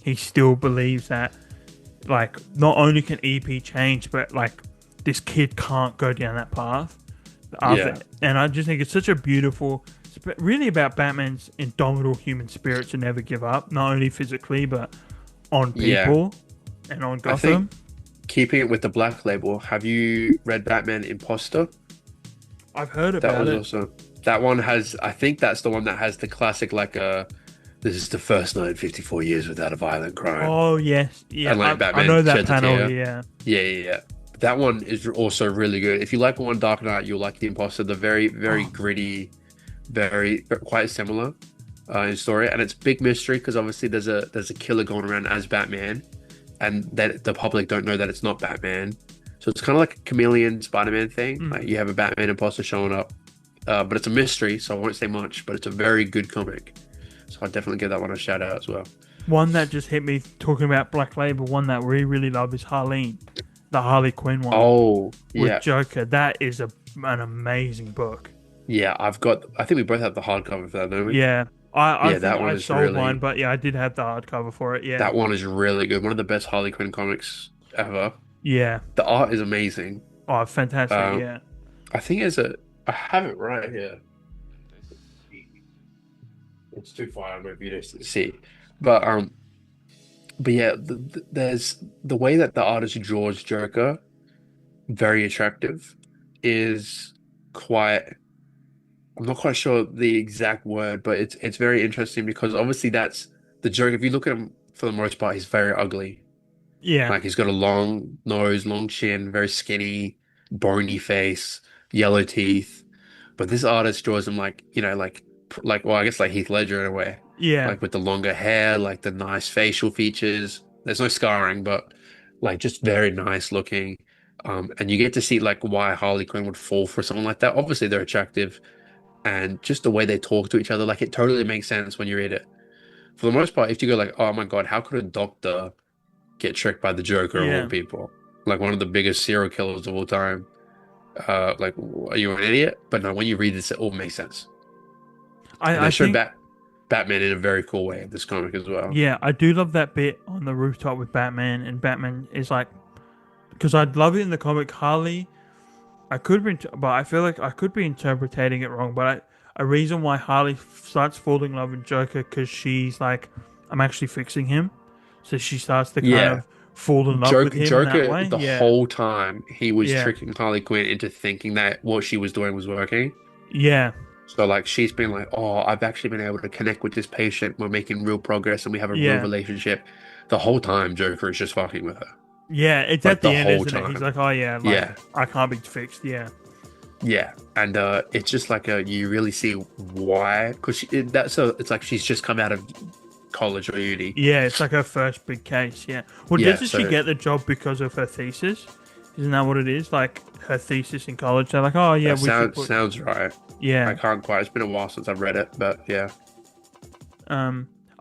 He still believes that, like, not only can EP change, but like this kid can't go down that path. Yeah. And I just think it's such a beautiful, it's really about Batman's indomitable human spirit to never give up, not only physically, but on Yeah. people and on I think Gotham. keeping it with the Black Label, have you read Batman Imposter? I've heard That about was it. also that one has. I think that's the one that has the classic like This is the first night in 54 years without a violent crime. Oh yes, yeah, And like I know Batman that sheds a panel. tear. Yeah, Yeah, yeah, yeah. That one is also really good. If you like One Dark Knight, you'll like The Imposter. They're very, very oh gritty, very quite similar in story, and it's big mystery because obviously there's a killer going around as Batman, and that the public don't know that it's not Batman. So it's kind of like a chameleon Spider-Man thing. mm. Like you have a Batman imposter showing up, but it's a mystery, so I won't say much. But it's a very good comic, so I'll definitely give that one a shout out as well. One that just hit me talking about Black Label. One that we really love is Harleen, the Harley Quinn one Oh with yeah, Joker. That is an amazing book. yeah. I've got. I think we both have the hardcover for that, don't we? Yeah, I Yeah, think that one I is sold mine, really. but yeah, I did have the hardcover for it. Yeah, That one is really good. One of the best Harley Quinn comics ever. yeah. The art is amazing. Oh, fantastic. Um, Yeah, I think as a. I have it right here. It's too far on my video to see, but but yeah, there's the way that the artist draws Joker, very attractive, is quite. I'm not quite sure the exact word, but it's very interesting because obviously that's the Joker. If you look at him for the most part, he's very ugly. yeah, Like he's got a long nose, long chin, very skinny, bony face, yellow teeth. But this artist draws him like, like well, I guess like Heath Ledger in a way. yeah, Like with the longer hair, like the nice facial features. There's no scarring, but like just very nice looking. And you get to see like why Harley Quinn would fall for someone like that. Obviously they're attractive and just the way they talk to each other, like it totally makes sense when you read it. For the most part, if you go like, oh my God, how could a doctor get tricked by the Joker of all yeah. people? Like one of the biggest serial killers of all time. Like, are you an idiot? But no, when you read this, it all makes sense. And they I showed think Batman in a very cool way in this comic as well. yeah, I do love that bit on the rooftop with Batman, and Batman is like, because I'd love it in the comic. Harley, I could be, but I feel like I could be interpreting it wrong. But a reason why Harley starts falling in love with Joker because she's like, I'm actually fixing him, so she starts to kind Yeah, of fall in love with him in that Joker, way. the Yeah, whole time he was yeah, tricking Harley Quinn into thinking that what she was doing was working. yeah, So like she's been like, oh, I've actually been able to connect with this patient. We're making real progress and we have a real yeah, relationship. The whole time Joker is just fucking with her. yeah. It's Like at the the end, whole isn't it? He's time. like, oh yeah, like Yeah. I can't be fixed. Yeah, Yeah. And it's just like you really see why because that's so it's like she's just come out of college or uni. yeah. It's like her first big case. Yeah. Well, Yeah, doesn't she so get the job because of her thesis? Isn't that what it is? Like her thesis in college. They're like, oh yeah, that we should put. sounds right. I Yeah. can't quite. It's been a while since I've read it, but yeah.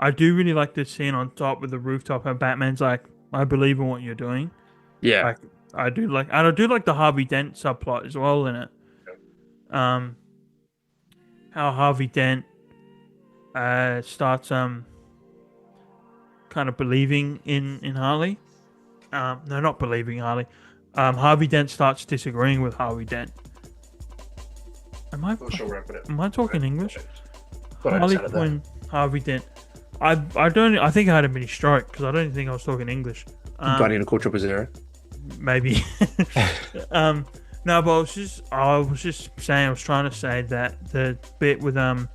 I do really like this scene on top with the rooftop, and Batman's like, I believe in what you're doing. Yeah. Like, I do like, and I do like the Harvey Dent subplot as well in it. Um, how Harvey Dent starts kind of believing in Harley. No, not believing Harley. Harvey Dent starts disagreeing with Harvey Dent. Am I Not sure where I put it. am I talking English? But I Harley just added that. Quinn, Harvey Dent. I don't. I think I had a mini stroke because I don't think I was talking English. Guardian of Culture Zero. Maybe. No, but I was just saying. I was trying to say that the bit with the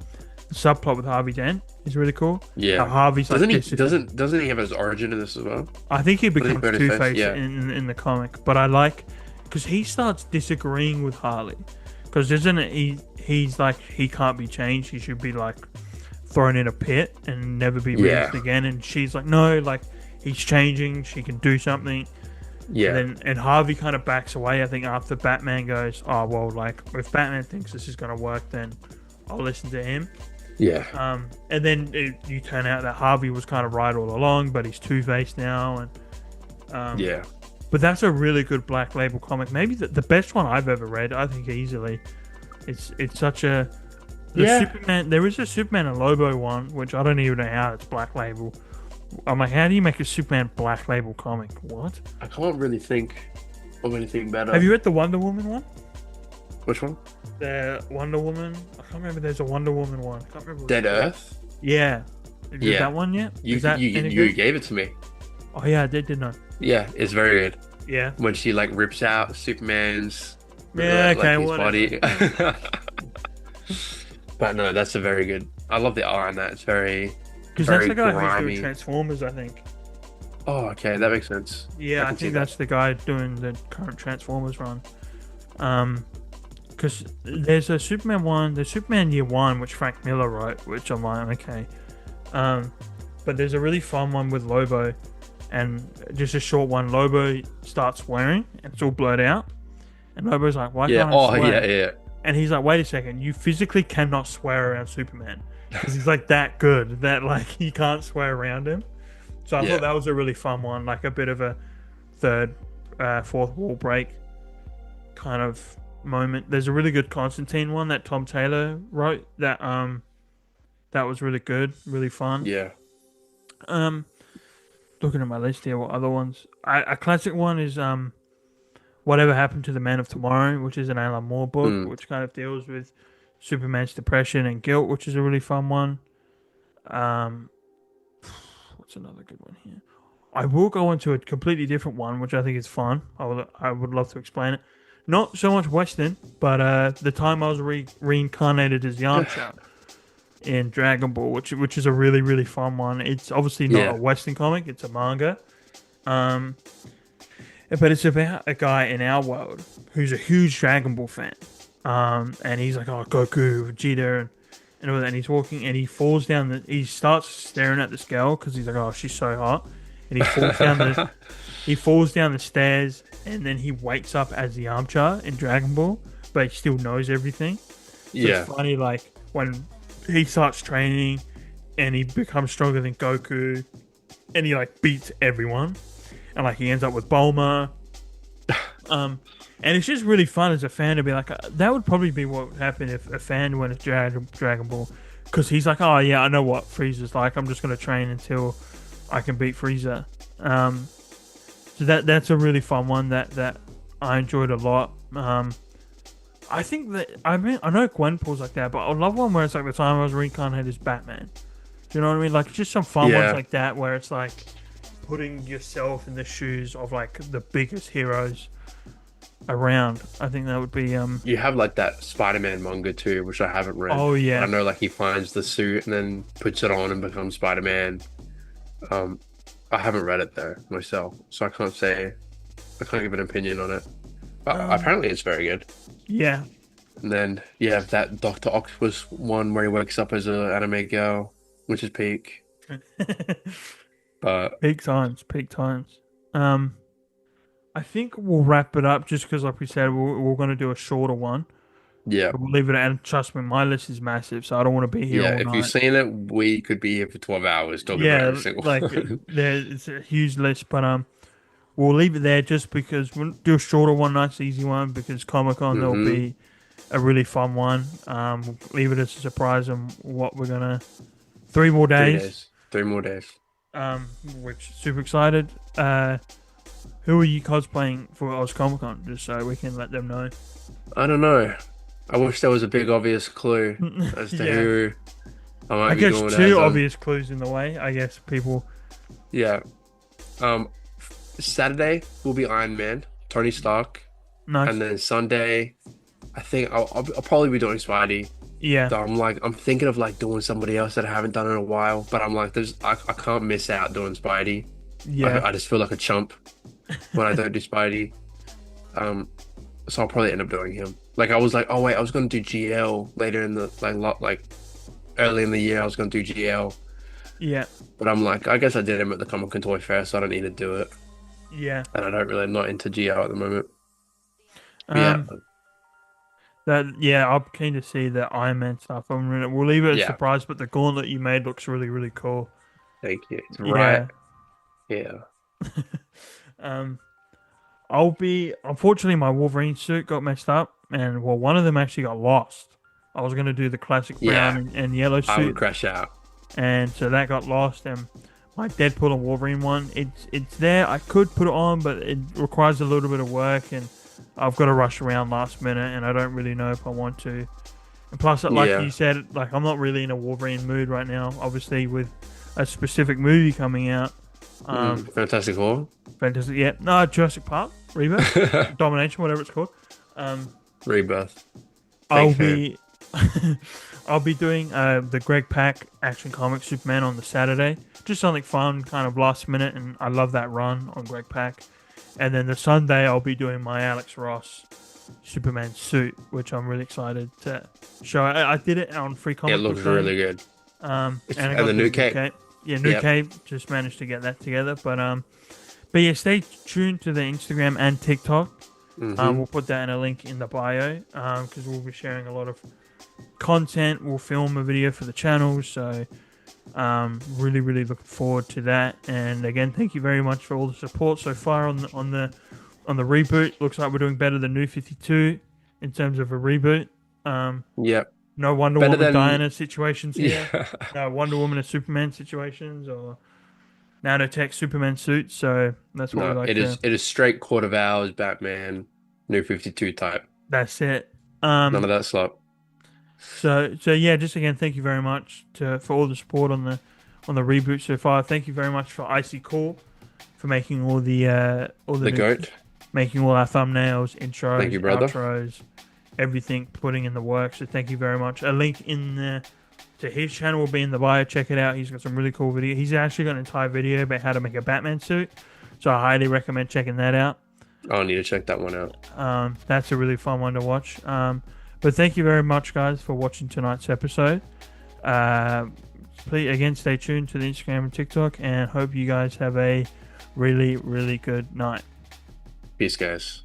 subplot with Harvey Dent is really cool. Yeah. How Harvey's like Doesn't he this- doesn't he have his origin in this as well? I think he Doesn't he becomes burn his face? Two-Face Yeah. in the comic, but I like because he starts disagreeing with Harley because isn't it he's like he can't be changed. He should be like thrown in a pit and never be Yeah. released again. And she's like, no, like he's changing. She can do something. Yeah. And Harvey kind of backs away. I think after Batman goes, oh well, like if Batman thinks this is gonna work, then I'll listen to him. Yeah. And then you turn out that Harvey was kind of right all along, but he's Two-Face now. And Yeah. but that's a really good Black Label comic. Maybe the best one I've ever read. I think easily. It's such a Yeah. Superman. There is a Superman and Lobo one, which I don't even know how it's Black Label. I'm like, how do you make a Superman Black Label comic? What? I can't really think of anything better. Have you read the Wonder Woman one? Which one? The Wonder Woman. I can't remember. There's a Wonder Woman one. I can't remember. Dead Earth? Yeah. Have you read Yeah. that one yet? You Is that you any you good? gave it to me. Oh yeah, I did, didn't I? Yeah, it's very good. Yeah. When she like rips out Superman's Yeah, okay, his whatever. body. But no, that's a very good. I love the art on that. It's very Because that's very the guy who's doing grimy. Transformers, I think. Oh, okay, that makes sense. Yeah, I can see think that. that's the guy doing the current Transformers run. Because there's a Superman one, there's Superman Year One, which Frank Miller wrote, which I'm like, okay. But there's a really fun one with Lobo, and just a short one. Lobo starts swearing, and it's all blurred out. And Lobo's like, "Why Yeah. can't I Oh, swear?" yeah. And he's like, "Wait a second, you physically cannot swear around Superman because he's like that good that like you can't swear around him." So I Yeah. thought that was a really fun one, like a bit of a third, fourth wall break kind of moment. There's a really good Constantine one that Tom Taylor wrote that was really good, really fun. Yeah. Um, Looking at my list here, what other ones? A classic one is Whatever Happened to the Man of Tomorrow, which is an Alan Moore book, Mm. which kind of deals with Superman's depression and guilt, which is a really fun one. Um, what's another good one here? I will go into a completely different one, which I think is fun. I would love to explain it. Not so much Western, but the time I was reincarnated as Yamcha in Dragon Ball, which is a really really fun one. It's obviously not Yeah. a Western comic; it's a manga. Um, but it's about a guy in our world who's a huge Dragon Ball fan. And he's like, oh, Goku, Vegeta, and all that. And he's walking, and he falls down. He starts staring at this girl because he's like, oh, she's so hot. And he falls down the stairs, and then he wakes up as the Yamcha in Dragon Ball, but he still knows everything. So Yeah. it's funny, like when he starts training, and he becomes stronger than Goku, and he like beats everyone, and like he ends up with Bulma. And it's just really fun as a fan to be like, that would probably be what would happen if a fan went to Dragon Ball, because he's like, oh yeah, I know what Frieza's like. I'm just gonna train until I can beat Frieza. So that's a really fun one that I enjoyed a lot. I think that I know Gwenpool's like that, but I love one where it's like the time I was reincarnated as Batman. Do you know what I mean? Like just some fun Yeah. ones like that where it's like putting yourself in the shoes of like the biggest heroes around. I think that would be You have like that Spider-Man manga too, which I haven't read. Oh yeah. I know like he finds the suit and then puts it on and becomes Spider-Man. I haven't read it though myself, so I can't give an opinion on it. But apparently it's very good. Yeah. And then you have that Dr. Octopus one where he wakes up as an anime girl, which is peak. But Peak times. I think we'll wrap it up just because, like we said, we're going to do a shorter one. yeah, We'll leave it at, and trust me, my list is massive, so I don't want to be here yeah. all If night. you've seen it, we could be here for 12 hours talking about Yeah, every single like one. it's a huge list, but we'll leave it there just because we'll do a shorter one, nice easy one, because Comic Con there'll be a really fun one. We'll leave it as a surprise on what we're gonna. 3 more 3 days. days. 3 more days. Which super excited. Who are you cosplaying for Oz Comic Con? Just so we can let them know. I don't know. I wish there was a big obvious clue as to Yeah. who I might I be guess going two as. obvious clues in the way. I guess people. Yeah. Saturday will be Iron Man, Tony Stark, Nice. and then Sunday, I think I'll probably be doing Spidey. Yeah. So I'm thinking of like doing somebody else that I haven't done in a while, but I'm like, I can't miss out doing Spidey. Yeah. I just feel like a chump when I don't do Spidey. So I'll probably end up doing him. Like I was like, oh wait, I was gonna do GL later in the like early in the year. I was gonna do GL, Yeah. but I'm like, I guess I did him at the Comic Con Toy Fair, so I don't need to do it. Yeah. And I don't really not into GL at the moment. But I'm keen to see the Iron Man stuff. We'll leave it as a Yeah. surprise, but the gauntlet you made looks really, really cool. thank you. It's right. Yeah. Unfortunately, my Wolverine suit got messed up, and one of them actually got lost. I was going to do the classic brown and yellow I would suit, crash out. and so that got lost. And my Deadpool and Wolverine one, it's there. I could put it on, but it requires a little bit of work, and I've got to rush around last minute, and I don't really know if I want to. And plus, like Yeah. you said, like I'm not really in a Wolverine mood right now. Obviously, with a specific movie coming out. Fantastic Four. Fantastic, yeah. No, Jurassic Park, Rebirth, Domination, whatever it's called. Rebirth. I'll Big be. I'll be doing the Greg Pak Action Comics Superman on the Saturday. Just something fun, kind of last minute, and I love that run on Greg Pak. And then the Sunday, I'll be doing my Alex Ross Superman suit, which I'm really excited to show. I did it on Free Comic It looks Book really good. and I And got the new cape. Yeah, new cape. Just managed to get that together. But yeah, stay tuned to the Instagram and TikTok. We'll put that in a link in the bio because we'll be sharing a lot of content. We'll film a video for the channel, so really looking forward to that. And again, thank you very much for all the support so far on the reboot. Looks like we're doing better than New 52 in terms of a reboot. Yep. No Wonder Better Woman than- Diana situations here. Yeah. No Wonder Woman and Superman situations or nanotech Superman suits. So that's what we No, like. it is straight Court of Owls, Batman, New 52 type. That's it. None of that slop. So yeah, just again, thank you very much for all the support on the reboot so far. Thank you very much for Icy Cool for making all the The goat. making all our thumbnails, intros, Thank you, brother. outros, everything, putting in the work. So thank you very much. A link to his channel will be in the bio. Check it out. He's got some really cool video. He's actually got an entire video about how to make a Batman suit. So I highly recommend checking that out. I need to check that one out. That's a really fun one to watch. But thank you very much, guys, for watching tonight's episode. Please, again, stay tuned to the Instagram and TikTok, and hope you guys have a really good night. Peace, guys.